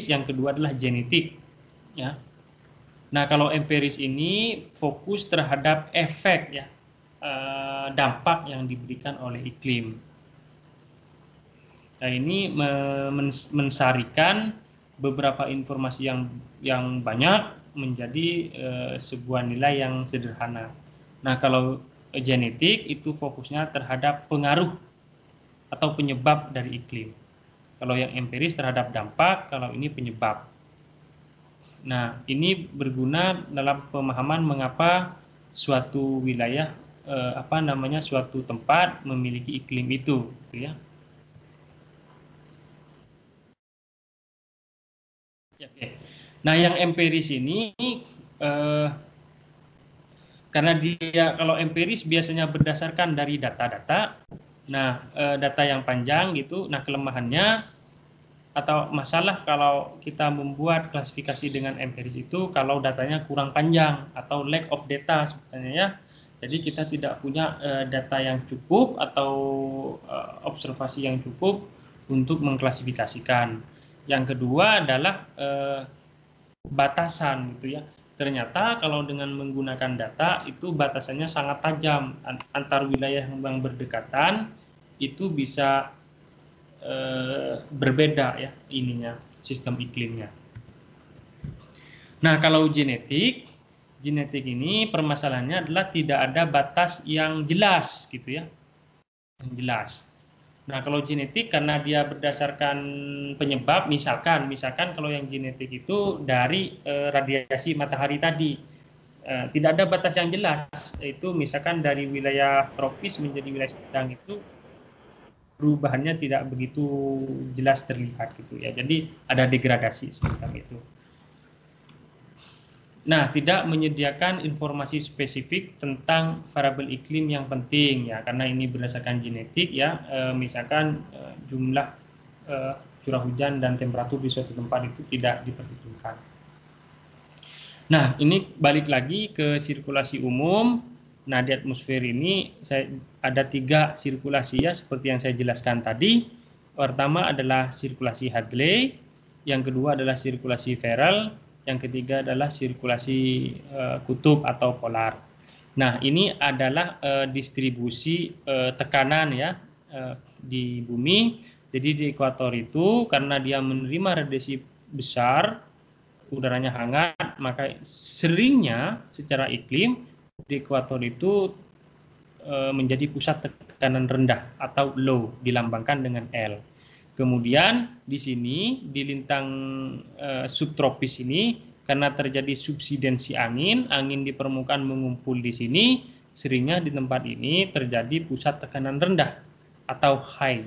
yang kedua adalah genetik, ya. Nah, kalau empiris ini fokus terhadap efek, ya, dampak yang diberikan oleh iklim. Nah, ini mensarikan beberapa informasi yang banyak menjadi sebuah nilai yang sederhana. Nah, kalau genetik itu fokusnya terhadap pengaruh atau penyebab dari iklim. Kalau yang empiris terhadap dampak, kalau ini penyebab. Nah, ini berguna dalam pemahaman mengapa suatu wilayah, suatu tempat memiliki iklim itu, gitu ya. Oke. Nah, yang empiris ini karena dia kalau empiris biasanya berdasarkan dari data-data. Nah, data yang panjang gitu. Nah, kelemahannya atau masalah kalau kita membuat klasifikasi dengan empiris itu kalau datanya kurang panjang atau lack of data sebenarnya, ya. Jadi kita tidak punya data yang cukup atau observasi yang cukup untuk mengklasifikasikan. Yang kedua adalah batasan, gitu ya. Ternyata kalau dengan menggunakan data itu batasannya sangat tajam antar wilayah yang berdekatan itu bisa berbeda, ya, ininya sistem iklimnya. Nah, kalau genetik ini permasalahannya adalah tidak ada batas yang jelas, gitu ya, yang jelas. Nah, kalau genetik karena dia berdasarkan penyebab, misalkan kalau yang genetik itu dari radiasi matahari tadi, tidak ada batas yang jelas. Itu misalkan dari wilayah tropis menjadi wilayah sedang itu perubahannya tidak begitu jelas terlihat, gitu ya. Jadi ada degradasi seperti itu. Nah, tidak menyediakan informasi spesifik tentang variabel iklim yang penting, ya, karena ini berdasarkan genetik, ya. Misalkan jumlah curah hujan dan temperatur di suatu tempat itu tidak diperhitungkan. Nah, ini balik lagi ke sirkulasi umum. Nah, di atmosfer ini ada 3 sirkulasi, ya, seperti yang saya jelaskan tadi. Pertama adalah sirkulasi Hadley, yang kedua adalah sirkulasi Ferrel, yang ketiga adalah sirkulasi kutub atau polar. Nah, ini adalah distribusi tekanan, ya, di bumi. Jadi di ekuator itu karena dia menerima radiasi besar, udaranya hangat, maka seringnya secara iklim di ekuator itu menjadi pusat tekanan rendah atau low, dilambangkan dengan L. Kemudian di sini di lintang subtropis ini karena terjadi subsidensi angin di permukaan mengumpul di sini, seringnya di tempat ini terjadi pusat tekanan rendah atau high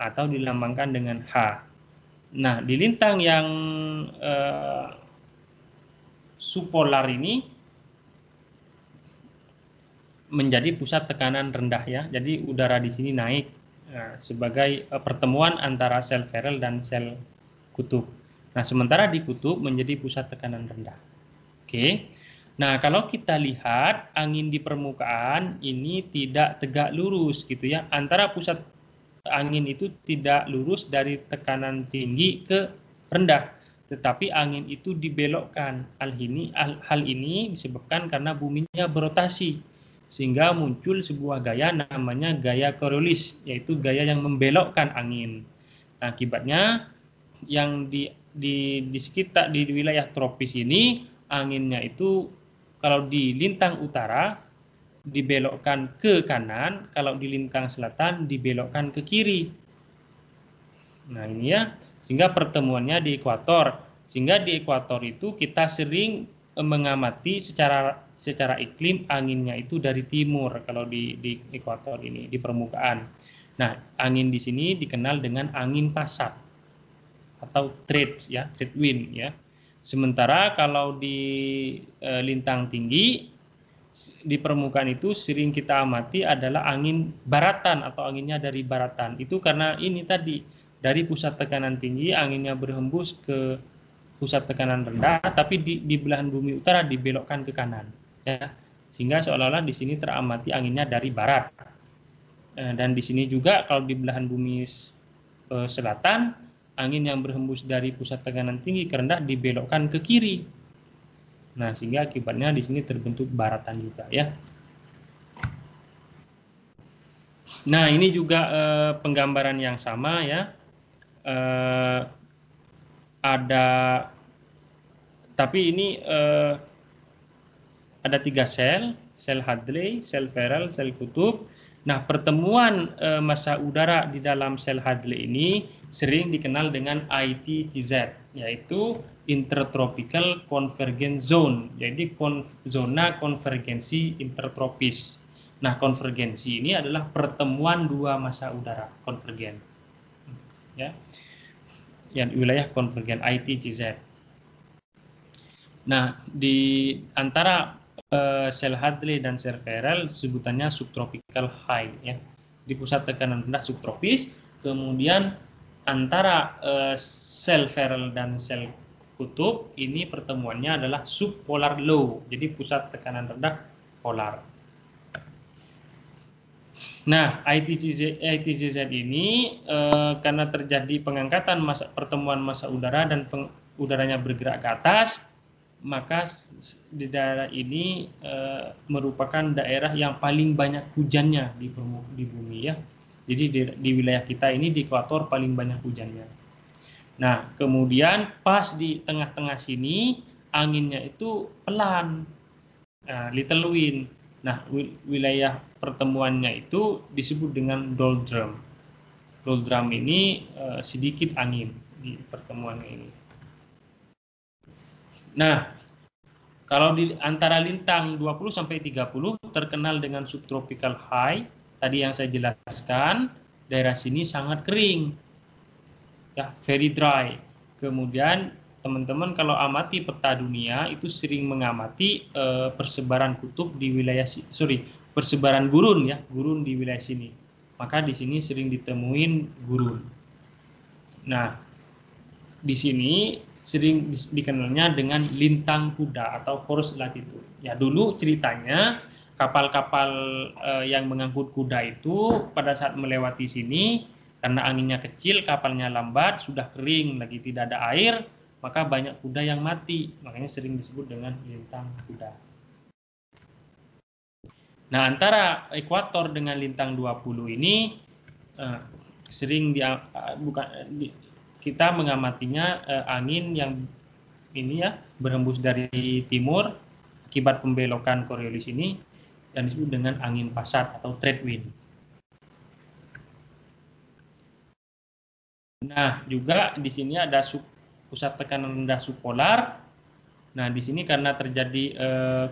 atau dilambangkan dengan H. Nah, di lintang yang subpolar ini menjadi pusat tekanan rendah, ya. Jadi udara di sini naik sebagai pertemuan antara sel Ferrel dan sel kutub. Nah, sementara di kutub menjadi pusat tekanan rendah. Oke. Nah, kalau kita lihat angin di permukaan ini tidak tegak lurus gitu ya. Antara pusat angin itu tidak lurus dari tekanan tinggi ke rendah, tetapi angin itu dibelokkan. Hal ini disebabkan karena buminya berotasi, sehingga muncul sebuah gaya namanya gaya Coriolis, yaitu gaya yang membelokkan angin. Nah, akibatnya yang di sekitar di wilayah tropis ini anginnya itu kalau di lintang utara dibelokkan ke kanan, kalau di lintang selatan dibelokkan ke kiri. Nah, ini ya, sehingga pertemuannya di ekuator. Sehingga di ekuator itu kita sering mengamati secara iklim anginnya itu dari timur kalau di ekuator ini, di permukaan. Nah, angin di sini dikenal dengan angin pasat atau trade ya, trade wind ya. Sementara kalau di lintang tinggi di permukaan itu sering kita amati adalah angin baratan atau anginnya dari baratan. Itu karena ini tadi dari pusat tekanan tinggi anginnya berhembus ke pusat tekanan rendah, tapi di belahan bumi utara dibelokkan ke kanan, ya. Sehingga seolah-olah di sini teramati anginnya dari barat. Dan di sini juga kalau di belahan bumi selatan angin yang berhembus dari pusat tekanan tinggi ke rendah dibelokkan ke kiri. Nah, sehingga akibatnya di sini terbentuk baratan juga ya. Nah, ini juga penggambaran yang sama ya. Ada, tapi ini ada 3 sel Hadley, sel Ferrel, sel kutub. Nah, pertemuan massa udara di dalam sel Hadley ini sering dikenal dengan ITTZ, yaitu Intertropical Convergence Zone, jadi zona konvergensi intertropis. Nah, konvergensi ini adalah pertemuan dua massa udara konvergen, ya, yang wilayah konvergen ITTZ. Nah, di antara sel Hadley dan sel Ferrel sebutannya subtropical high, ya, di pusat tekanan rendah subtropis. Kemudian antara sel Ferrel dan sel kutub ini pertemuannya adalah subpolar low, jadi pusat tekanan rendah polar. Nah, ITTZ ini karena terjadi pengangkatan pertemuan massa udara dan udaranya bergerak ke atas, maka di daerah ini merupakan daerah yang paling banyak hujannya di bumi ya. Jadi di wilayah kita ini di ekuator paling banyak hujannya. Nah, kemudian pas di tengah-tengah sini anginnya itu pelan, little wind. Nah, wilayah pertemuannya itu disebut dengan doldrum. Doldrum ini sedikit angin di pertemuannya ini. Nah, kalau di antara lintang 20 sampai 30 terkenal dengan subtropical high, tadi yang saya jelaskan, daerah sini sangat kering. Ya, very dry. Kemudian teman-teman kalau amati peta dunia itu sering mengamati persebaran kutub di wilayah persebaran gurun ya, gurun di wilayah sini. Maka di sini sering ditemuin gurun. Nah, di sini sering dikenalnya dengan lintang kuda atau horse latitude. Ya, dulu ceritanya kapal-kapal yang mengangkut kuda itu pada saat melewati sini karena anginnya kecil, kapalnya lambat, sudah kering, lagi tidak ada air, maka banyak kuda yang mati. Makanya sering disebut dengan lintang kuda. Nah, antara ekuator dengan lintang 20 ini sering kita mengamatinya angin yang ini ya berhembus dari timur akibat pembelokan Coriolis ini dan disebut dengan angin pasat atau trade wind. Nah, juga di sini ada pusat tekanan rendah subpolar. Nah, di sini karena terjadi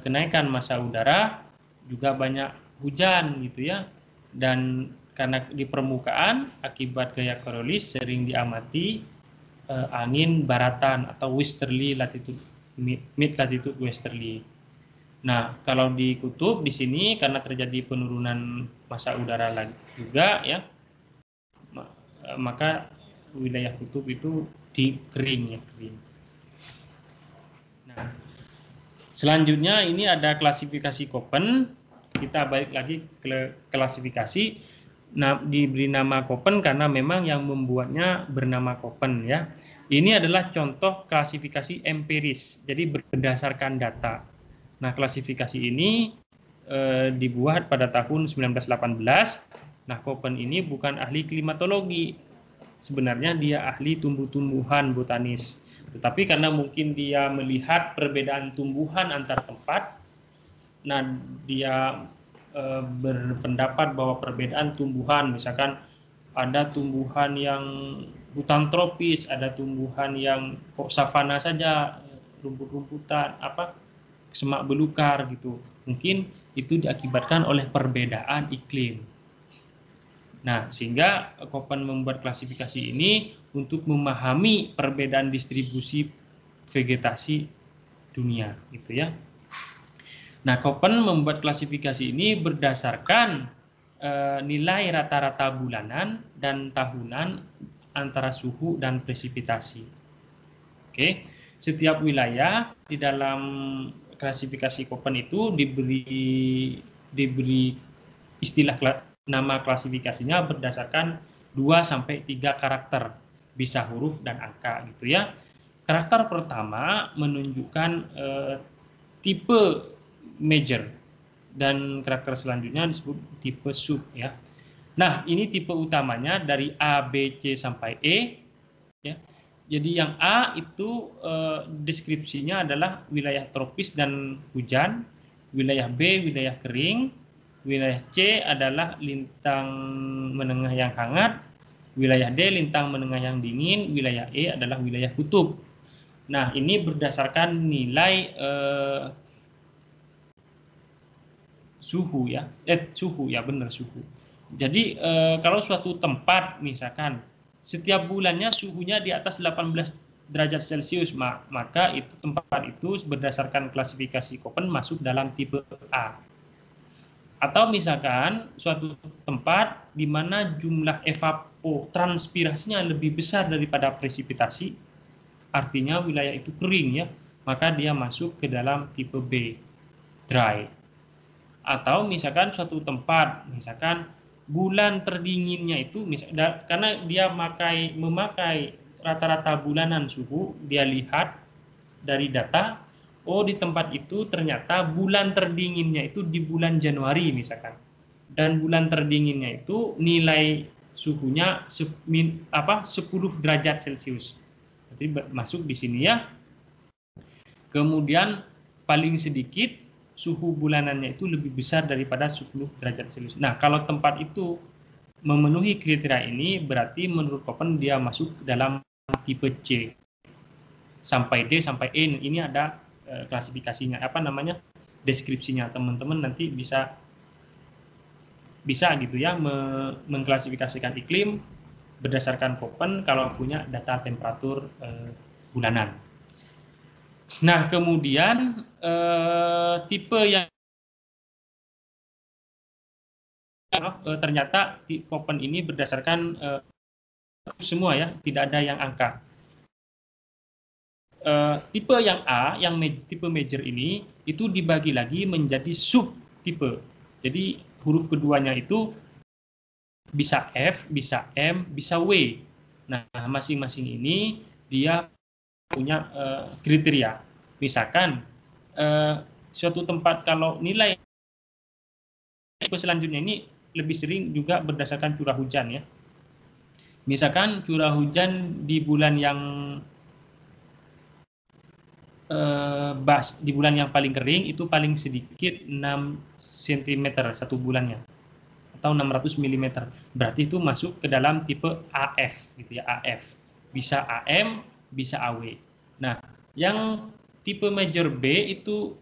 kenaikan massa udara, juga banyak hujan gitu ya. Dan karena di permukaan akibat gaya Coriolis sering diamati angin baratan atau westerly latitude, mid latitude westerly. Nah, kalau di kutub di sini karena terjadi penurunan massa udara lagi juga ya. maka wilayah kutub itu kering ya, kering. Nah, selanjutnya ini ada klasifikasi Köppen. Kita balik lagi ke klasifikasi. Nah, diberi nama Köppen karena memang yang membuatnya bernama Köppen ya. Ini adalah contoh klasifikasi empiris, jadi berdasarkan data. Nah, klasifikasi ini dibuat pada tahun 1918. Nah, Köppen ini bukan ahli klimatologi. Sebenarnya dia ahli tumbuh-tumbuhan botanis. Tetapi karena mungkin dia melihat perbedaan tumbuhan antar tempat, nah dia berpendapat bahwa perbedaan tumbuhan, misalkan ada tumbuhan yang hutan tropis, ada tumbuhan yang kok savana saja, rumput-rumputan, semak belukar gitu. Mungkin itu diakibatkan oleh perbedaan iklim. Nah, sehingga Köppen membuat klasifikasi ini untuk memahami perbedaan distribusi vegetasi dunia, gitu ya. Nah, Köppen membuat klasifikasi ini berdasarkan nilai rata-rata bulanan dan tahunan antara suhu dan presipitasi. Oke, setiap wilayah di dalam klasifikasi Köppen itu diberi istilah nama klasifikasinya berdasarkan 2-3 karakter, bisa huruf dan angka gitu ya. Karakter pertama menunjukkan tipe major dan karakter selanjutnya disebut tipe sub ya. Nah, ini tipe utamanya dari A, B, C sampai E ya. Jadi yang A itu deskripsinya adalah wilayah tropis dan hujan, wilayah B wilayah kering, wilayah C adalah lintang menengah yang hangat, wilayah D lintang menengah yang dingin, wilayah E adalah wilayah kutub. Nah, ini berdasarkan nilai suhu ya, suhu. Jadi kalau suatu tempat misalkan setiap bulannya suhunya di atas 18 derajat Celcius, maka itu tempat itu berdasarkan klasifikasi Köppen masuk dalam tipe A. Atau misalkan suatu tempat di mana jumlah evapotranspirasinya lebih besar daripada presipitasi, artinya wilayah itu kering ya, maka dia masuk ke dalam tipe B, dry. Atau misalkan suatu tempat, misalkan bulan terdinginnya itu karena dia memakai rata-rata bulanan suhu, dia lihat dari data, oh di tempat itu ternyata bulan terdinginnya itu di bulan Januari misalkan, dan bulan terdinginnya itu nilai suhunya 10 derajat Celcius. Jadi masuk di sini ya. Kemudian paling sedikit suhu bulanannya itu lebih besar daripada 10 derajat Celcius. Nah, kalau tempat itu memenuhi kriteria ini, berarti menurut Köppen dia masuk dalam tipe C. Sampai D sampai E ini ada klasifikasinya, deskripsinya. Teman-teman nanti bisa gitu ya mengklasifikasikan iklim berdasarkan Köppen kalau punya data temperatur bulanan. Nah, kemudian tipe yang ternyata Köppen ini berdasarkan semua ya, tidak ada yang angka. Tipe yang A, yang tipe major ini, itu dibagi lagi menjadi sub tipe. Jadi huruf keduanya itu bisa F, bisa M, bisa W. Nah, masing-masing ini dia punya kriteria. Misalkan suatu tempat kalau nilai tipe selanjutnya ini lebih sering juga berdasarkan curah hujan ya. Misalkan curah hujan di bulan yang di bulan yang paling kering itu paling sedikit 6 cm satu bulannya atau 600 mm. Berarti itu masuk ke dalam tipe AF gitu ya, AF. Bisa AM, bisa AW. Nah, yang tipe major B itu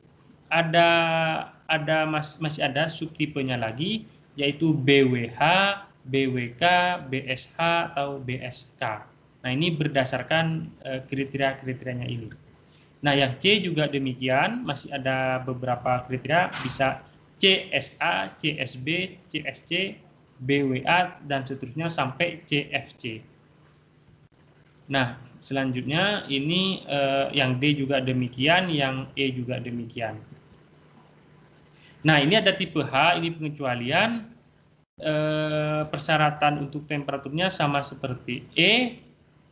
masih ada subtipenya lagi, yaitu BWH, BWK, BSH atau BSK. Nah, ini berdasarkan kriteria-kriterianya ini. Nah, yang C juga demikian, masih ada beberapa kriteria, bisa CSA, CSB, CSC, BWA, dan seterusnya sampai CFC. Nah, selanjutnya ini yang D juga demikian, yang E juga demikian. Nah, ini ada tipe H, ini pengecualian. Persyaratan untuk temperaturnya sama seperti E,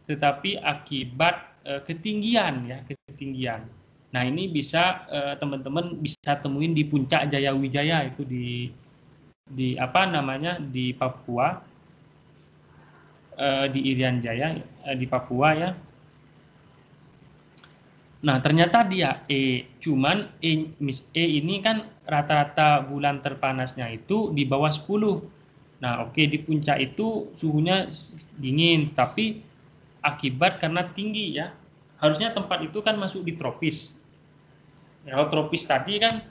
tetapi akibat ketinggian ya, ketinggian. Nah, ini bisa teman-teman bisa temuin di Puncak Jaya Wijaya, itu di apa namanya, di Papua, di Irian Jaya, di Papua ya. Nah, ternyata dia E, cuman E ini kan rata-rata bulan terpanasnya itu di bawah 10. Nah, oke, di puncak itu suhunya dingin, tapi akibat karena tinggi ya. Harusnya tempat itu kan masuk di tropis. Ya, kalau tropis tadi kan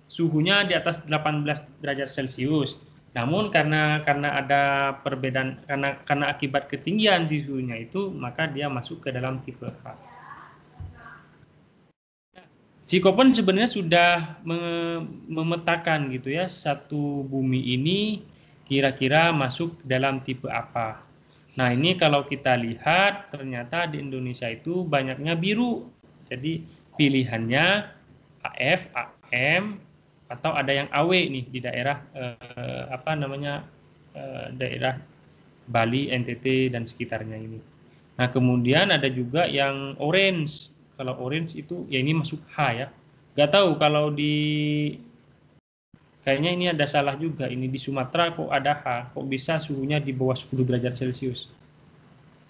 suhunya di atas 18 derajat Celcius. Namun karena ada perbedaan, karena akibat ketinggian suhunya itu, maka dia masuk ke dalam tipe H. Sikopon sebenarnya sudah memetakan gitu ya, satu bumi ini kira-kira masuk dalam tipe apa. Nah, ini kalau kita lihat ternyata di Indonesia itu banyaknya biru. Jadi pilihannya AF, AM, atau ada yang AW nih di daerah daerah Bali, NTT dan sekitarnya ini. Nah, kemudian ada juga yang orange. Kalau orange itu ya ini masuk H ya. Nggak tahu kalau di kayaknya ini ada salah juga. Ini di Sumatera kok ada H, kok bisa suhunya di bawah 10 derajat Celcius.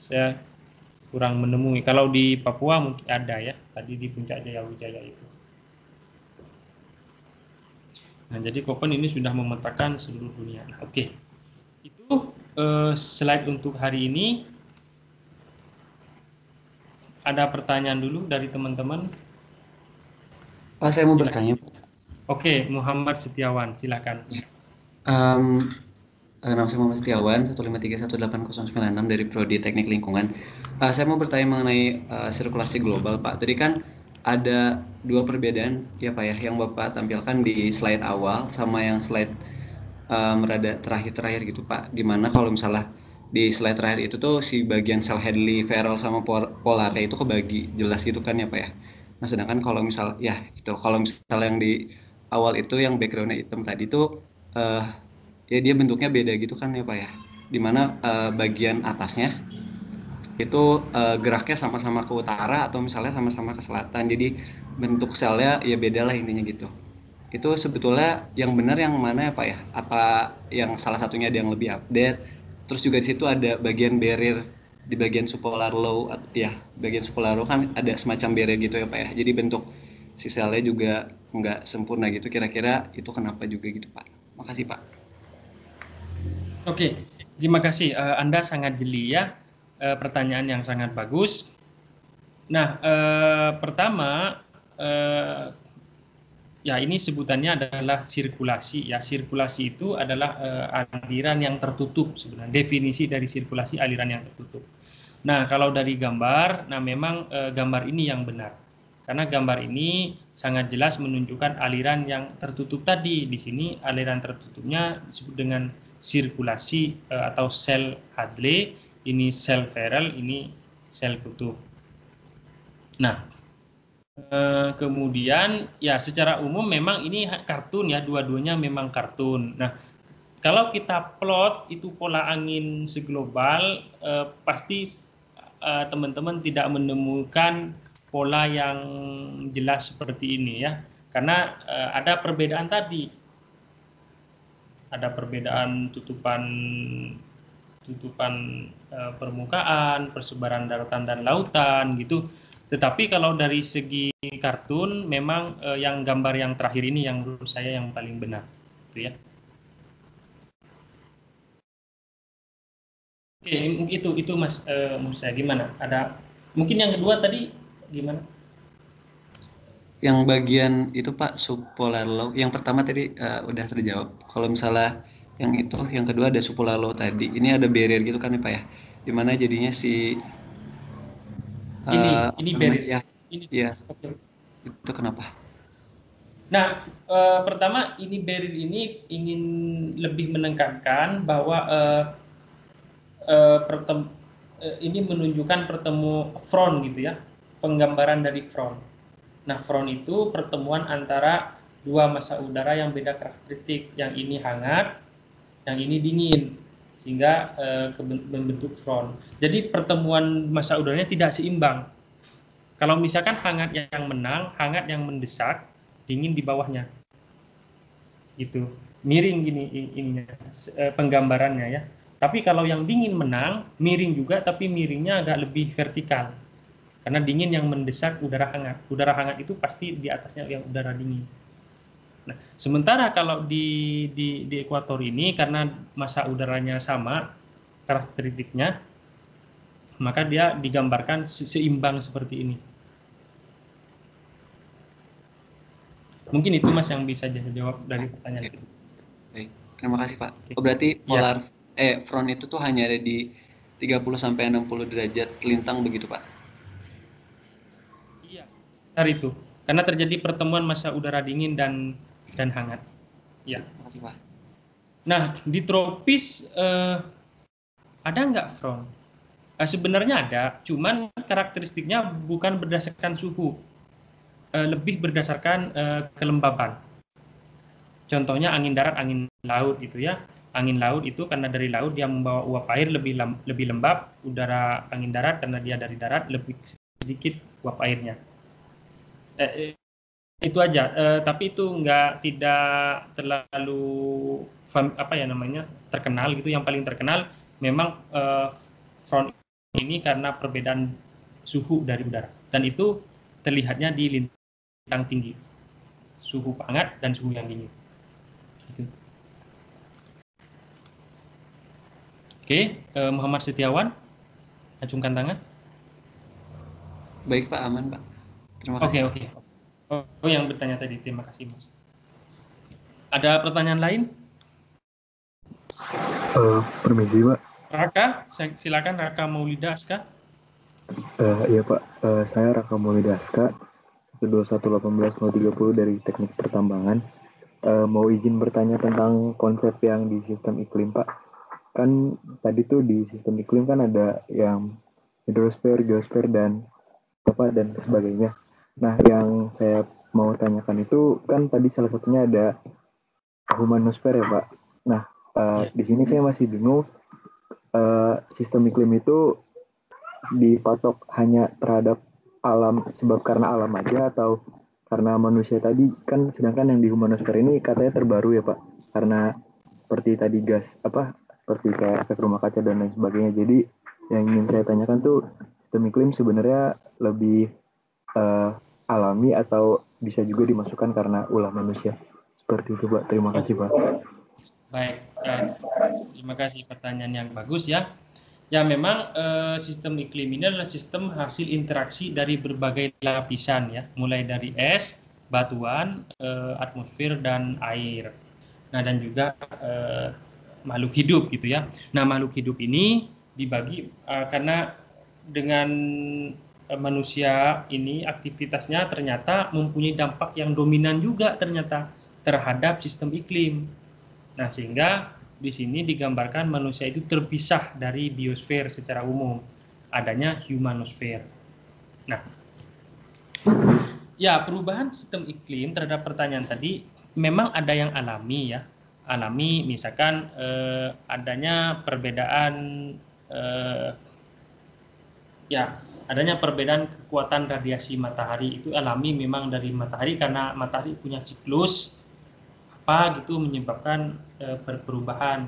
Saya kurang menemui. Kalau di Papua mungkin ada ya, tadi di Puncak Jaya Wijaya itu. Nah, jadi Kopen ini sudah memetakan seluruh dunia. Nah, oke. Itu slide untuk hari ini. Ada pertanyaan dulu dari teman-teman? Pak, saya mau bertanya. Oke, Muhammad Setiawan, silakan. Nama saya Muhammad Setiawan, 153180996 dari Prodi Teknik Lingkungan. Saya mau bertanya mengenai sirkulasi global, Pak. Tadi kan ada dua perbedaan ya Pak ya, yang Bapak tampilkan di slide awal sama yang slide rada terakhir gitu Pak. Dimana kalau misalnya di slide terakhir itu tuh si bagian cell Hadley, Farrell sama polarnya itu kebagi jelas gitu kan ya Pak ya. Nah, sedangkan kalau misal ya itu kalau misal yang di awal itu yang backgroundnya hitam tadi tuh ya dia bentuknya beda gitu kan ya Pak ya. Dimana bagian atasnya itu geraknya sama-sama ke utara atau misalnya sama-sama ke selatan. Jadi bentuk selnya ya beda lah intinya gitu. Itu sebetulnya yang benar yang mana ya Pak ya? Apa yang salah satunya ada yang lebih update? Terus juga di situ ada bagian barrier di bagian subpolar low ya, bagian subpolar low kan ada semacam barrier gitu ya Pak ya. Jadi bentuk si selnya juga nggak sempurna gitu. Kira-kira itu kenapa juga gitu Pak? Makasih Pak. Oke, terima kasih. Anda sangat jeli ya. Pertanyaan yang sangat bagus. Nah, pertama, ya ini sebutannya adalah sirkulasi. Ya, sirkulasi itu adalah aliran yang tertutup sebenarnya. Definisi dari sirkulasi aliran yang tertutup. Nah, kalau dari gambar, nah memang gambar ini yang benar. Karena gambar ini sangat jelas menunjukkan aliran yang tertutup tadi. Di sini aliran tertutupnya disebut dengan sirkulasi atau sel Hadley, ini sel Farrell, ini sel kutub. Nah, kemudian ya secara umum memang ini kartun ya, dua-duanya memang kartun. Nah, kalau kita plot itu pola angin seglobal, pasti teman-teman tidak menemukan pola yang jelas seperti ini ya, karena ada perbedaan tadi, ada perbedaan tutupan permukaan, persebaran daratan dan lautan gitu. Tetapi kalau dari segi kartun memang yang gambar yang terakhir ini yang menurut saya yang paling benar, gitu ya. Oke, itu Mas, menurut saya gimana? Ada mungkin yang kedua tadi gimana? Yang bagian itu Pak subpolar low, yang pertama tadi udah terjawab. Kalau misalnya yang itu, yang kedua ada subpolar low tadi. Ini ada barrier gitu kan ya Pak ya? Dimana jadinya si ini barrier. ya, Ini. ya. Okay. Itu kenapa? Nah, pertama ini Beryl ini ingin lebih menekankan bahwa ini menunjukkan front gitu ya, penggambaran dari front. Nah, front itu pertemuan antara dua massa udara yang beda karakteristik, yang ini hangat, yang ini dingin, sehingga membentuk front. Jadi pertemuan massa udaranya tidak seimbang. Kalau misalkan hangat yang menang, hangat yang mendesak, dingin di bawahnya, gitu, miring gini ininya penggambarannya ya. Tapi kalau yang dingin menang, miring juga, tapi miringnya agak lebih vertikal, karena dingin yang mendesak udara hangat. Udara hangat itu pasti di atasnya yang udara dingin. Nah, sementara kalau di ekuator ini, karena massa udaranya sama karakteristiknya, maka dia digambarkan seimbang seperti ini. Mungkin itu Mas yang bisa jawab dari pertanyaan itu. Baik, terima kasih Pak. Oh, berarti polar front itu tuh hanya ada di 30 sampai 60 derajat lintang begitu Pak? Iya, benar itu. Karena terjadi pertemuan massa udara dingin dan hangat. Ya. Terima kasih Pak. Nah, di tropis ada nggak front? Sebenarnya ada, cuman karakteristiknya bukan berdasarkan suhu, lebih berdasarkan kelembaban. Contohnya angin darat, angin laut gitu ya. Angin laut itu karena dari laut dia membawa uap air lebih lembab, udara angin darat karena dia dari darat lebih sedikit uap airnya. Itu aja. Tapi itu tidak terlalu terkenal gitu. Yang paling terkenal memang front ini karena perbedaan suhu dari udara, dan itu terlihatnya di lintang tinggi, suhu hangat dan suhu yang dingin. Gitu. Oke, Muhammad Setiawan, acungkan tangan. Baik Pak, aman Pak. Terima kasih. Oke. Oh, yang bertanya tadi, terima kasih Mas. Ada pertanyaan lain? Permisi Pak. Raka, silakan Raka Maulida Aska. Iya Pak, saya Raka Maulida Aska, 2118-030 dari Teknik Pertambangan. Mau izin bertanya tentang konsep yang di sistem iklim Pak. Kan tadi tuh di sistem iklim kan ada yang hidrosfer, geosfer, dan sebagainya. Nah, yang saya mau tanyakan itu kan tadi salah satunya ada humanosfer ya Pak. Nah, di sini saya masih bingung, sistem iklim itu dipatok hanya terhadap alam, sebab karena alam aja, atau karena manusia tadi kan, sedangkan yang di humanosfer ini katanya terbaru ya Pak, karena seperti tadi gas seperti kayak efek rumah kaca dan lain sebagainya. Jadi yang ingin saya tanyakan tuh, sistem iklim sebenarnya lebih alami atau bisa juga dimasukkan karena ulah manusia, seperti itu Pak. Terima kasih Pak. Baik, terima kasih, pertanyaan yang bagus ya. Ya, memang sistem iklim ini adalah sistem hasil interaksi dari berbagai lapisan ya, mulai dari es, batuan, atmosfer, dan air. Nah, dan juga makhluk hidup gitu ya. Nah, makhluk hidup ini dibagi karena dengan manusia ini aktivitasnya ternyata mempunyai dampak yang dominan juga ternyata terhadap sistem iklim. Nah, sehingga di sini digambarkan manusia itu terpisah dari biosfer secara umum, adanya humanosfer. Nah, ya, perubahan sistem iklim terhadap pertanyaan tadi memang ada yang alami ya. Alami misalkan adanya perbedaan adanya perbedaan kekuatan radiasi matahari, itu alami memang dari matahari, karena matahari punya siklus gitu menyebabkan perubahan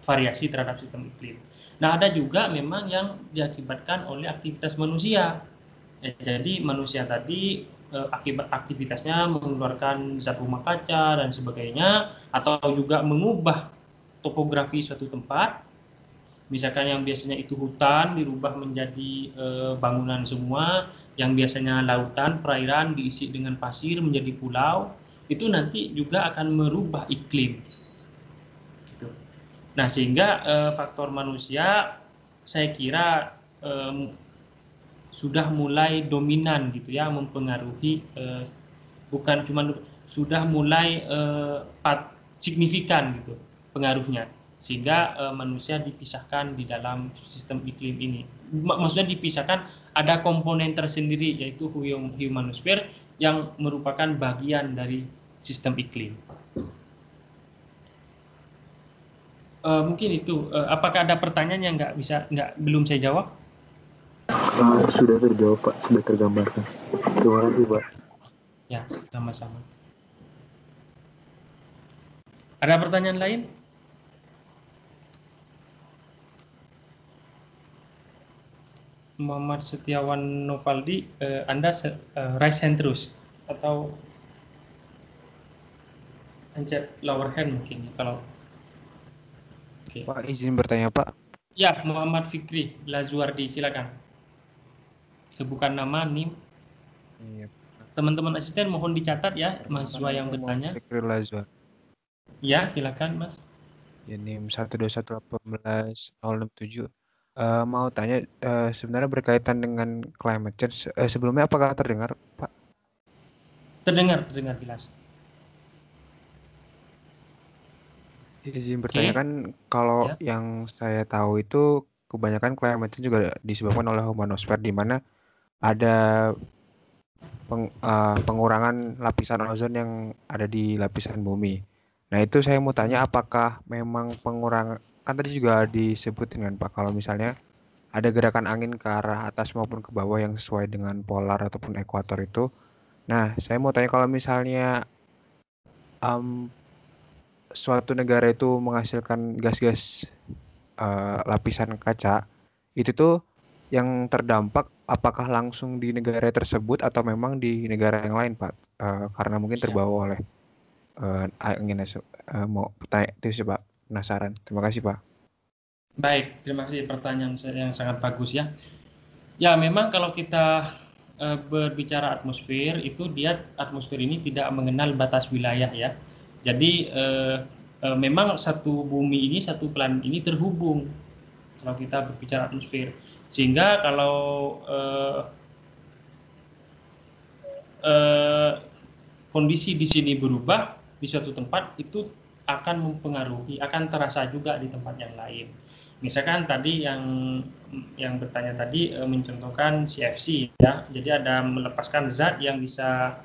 variasi terhadap sistem iklim. Nah, ada juga memang yang diakibatkan oleh aktivitas manusia. Jadi manusia tadi akibat aktivitasnya mengeluarkan zat rumah kaca dan sebagainya, atau juga mengubah topografi suatu tempat. Misalkan yang biasanya itu hutan dirubah menjadi bangunan semua, yang biasanya lautan, perairan diisi dengan pasir menjadi pulau. Itu nanti juga akan merubah iklim. Gitu. Nah, sehingga faktor manusia saya kira sudah mulai dominan gitu ya, mempengaruhi bukan cuma sudah mulai signifikan gitu pengaruhnya, sehingga manusia dipisahkan di dalam sistem iklim ini. Maksudnya dipisahkan, ada komponen tersendiri yaitu humanosfer yang merupakan bagian dari sistem iklim. Mungkin itu. Apakah ada pertanyaan yang belum saya jawab? Sudah terjawab Pak, sudah tergambarkan. Terima kasih Pak. Ya, sama-sama. Ada pertanyaan lain? Muhammad Setiawan Novaldi, Anda raise hand terus atau pencet lower hand mungkin kalau. Oke. Pak, izin bertanya Pak. Ya, Muhammad Fikri Lazuardi, silakan. Sebutkan nama, NIM. Iya. Teman-teman asisten mohon dicatat ya mahasiswa yang bertanya. Fikri Lazar. Ya, silakan Mas. Ya, NIM 12118-067. Mau tanya, sebenarnya berkaitan dengan climate change. Sebelumnya apakah terdengar, Pak? Terdengar jelas. Izin bertanya kan, kalau yang saya tahu itu kebanyakan climate change juga disebabkan oleh humanosfer, di mana ada pengurangan lapisan ozon yang ada di lapisan bumi. Nah, itu saya mau tanya, apakah memang pengurangan, kan tadi juga disebut dengan Pak, kalau misalnya ada gerakan angin ke arah atas maupun ke bawah yang sesuai dengan polar ataupun ekuator itu. Nah, saya mau tanya, kalau misalnya suatu negara itu menghasilkan gas-gas lapisan kaca, itu tuh yang terdampak apakah langsung di negara tersebut atau memang di negara yang lain, Pak? Karena mungkin terbawa oleh angin. Mau tanya itu sih, Pak. Penasaran. Terima kasih, Pak. Baik, terima kasih, pertanyaan yang sangat bagus ya. Ya, memang kalau kita berbicara atmosfer, itu atmosfer ini tidak mengenal batas wilayah ya. Jadi memang satu bumi ini, satu planet ini terhubung kalau kita berbicara atmosfer. Sehingga kalau kondisi di sini berubah di suatu tempat, itu akan mempengaruhi, akan terasa juga di tempat yang lain. Misalkan tadi yang bertanya tadi mencontohkan CFC ya, jadi ada melepaskan zat yang bisa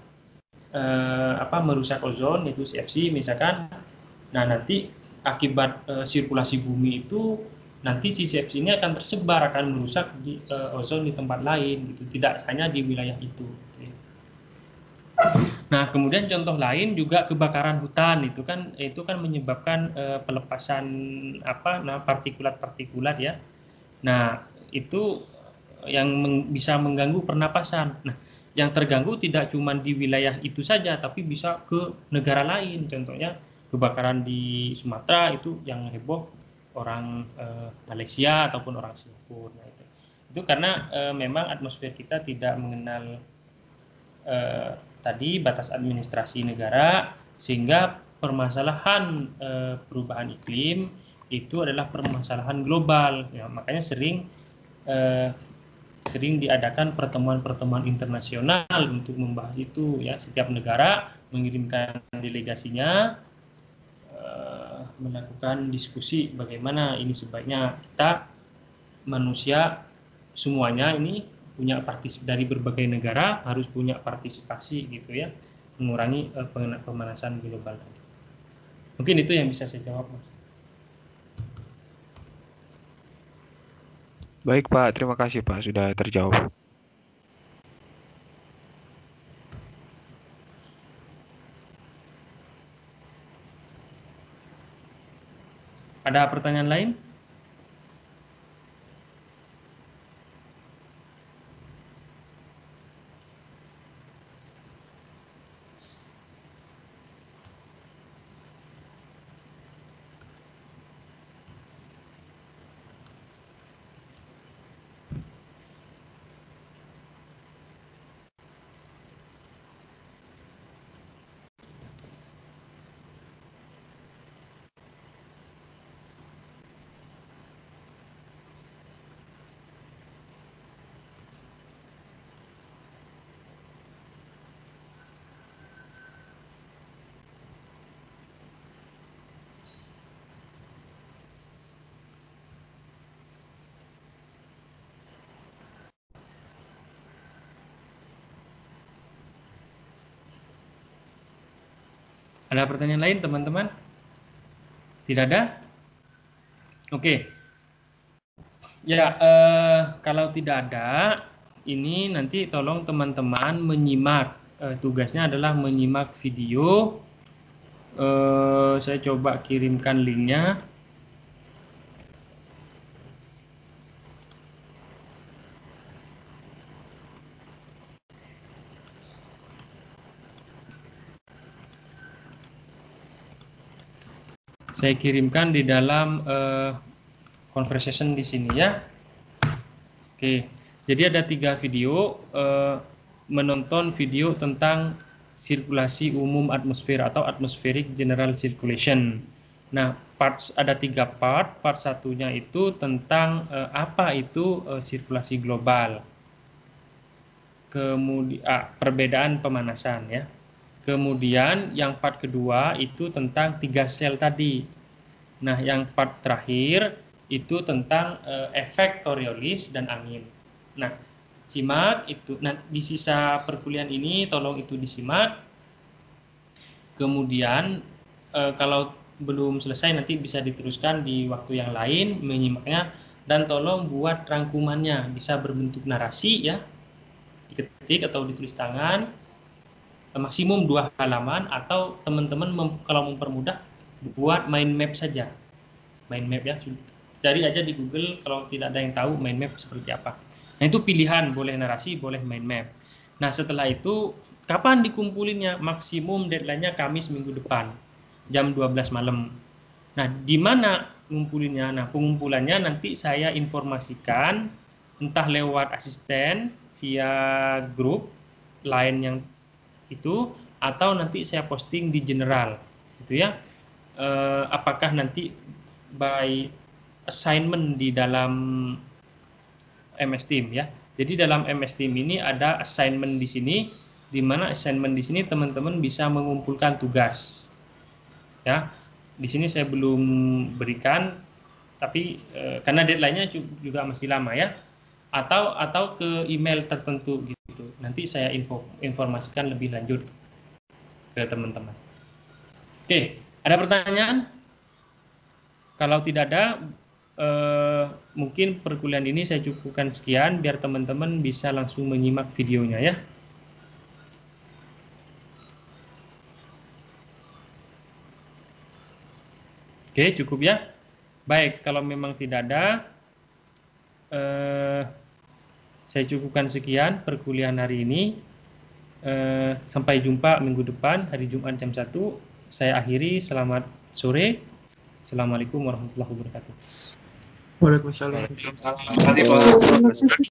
merusak ozon, itu CFC misalkan. Nah, nanti akibat sirkulasi bumi itu, nanti si CFC ini akan tersebar, akan merusak ozon di tempat lain gitu, tidak hanya di wilayah itu. Nah, kemudian contoh lain juga kebakaran hutan, itu kan menyebabkan pelepasan partikulat-partikulat ya. Nah, itu yang bisa mengganggu pernapasan. Nah, yang terganggu tidak cuma di wilayah itu saja, tapi bisa ke negara lain. Contohnya kebakaran di Sumatera itu yang heboh orang Malaysia ataupun orang Singapura. Nah, itu karena memang atmosfer kita tidak mengenal tadi batas administrasi negara, sehingga permasalahan perubahan iklim itu adalah permasalahan global ya. Makanya sering diadakan pertemuan-pertemuan internasional untuk membahas itu ya. Setiap negara mengirimkan delegasinya, melakukan diskusi bagaimana ini sebaiknya kita manusia semuanya ini punya dari berbagai negara harus punya partisipasi gitu ya, mengurangi pemanasan global tadi. Mungkin itu yang bisa saya jawab, Mas. Baik, Pak. Terima kasih, Pak, sudah terjawab. Ada pertanyaan lain? Ada pertanyaan lain teman-teman? Tidak ada? Oke. Ya, kalau tidak ada, ini nanti tolong teman-teman menyimak. Tugasnya adalah menyimak video. Saya coba kirimkan linknya. Saya kirimkan di dalam conversation di sini ya. Oke, jadi ada 3 video. Menonton video tentang sirkulasi umum atmosfer atau atmospheric general circulation. Nah, ada 3 part. Part satunya itu tentang apa itu sirkulasi global. Kemudian perbedaan pemanasan ya. Kemudian yang part kedua itu tentang 3 sel tadi. Nah, yang part terakhir itu tentang efek Coriolis dan angin. Nah, simak itu. Nah, di sisa perkuliahan ini tolong itu disimak. Kemudian kalau belum selesai nanti bisa diteruskan di waktu yang lain menyimaknya, dan tolong buat rangkumannya, bisa berbentuk narasi ya. Diketik atau ditulis tangan. Maksimum 2 halaman, atau teman-teman kalau mempermudah buat mind map saja. Mind map ya, cari aja di Google kalau tidak ada yang tahu mind map seperti apa. Nah, itu pilihan, boleh narasi, boleh mind map. Nah, setelah itu kapan dikumpulinnya? Maksimum deadline-nya Kamis minggu depan jam 12 malam. Nah, di mana ngumpulinnya? Nah, pengumpulannya nanti saya informasikan entah lewat asisten via grup lain yang itu, atau nanti saya posting di general gitu ya. Apakah nanti by assignment di dalam MS Team ya. Jadi dalam MS Team ini ada assignment di sini, di mana assignment di sini teman-teman bisa mengumpulkan tugas ya. Di sini saya belum berikan, tapi karena deadline-nya juga masih lama ya. Atau ke email tertentu gitu. Nanti saya informasikan lebih lanjut ke teman-teman. Oke, ada pertanyaan? Kalau tidak ada, mungkin perkuliahan ini saya cukupkan sekian biar teman-teman bisa langsung menyimak videonya ya. Oke, cukup ya. Baik, kalau memang tidak ada, saya cukupkan sekian perkuliahan hari ini. Sampai jumpa minggu depan, hari Jumat jam 1. Saya akhiri, selamat sore. Assalamualaikum warahmatullahi wabarakatuh. Waalaikumsalam. Terima kasih, Pak.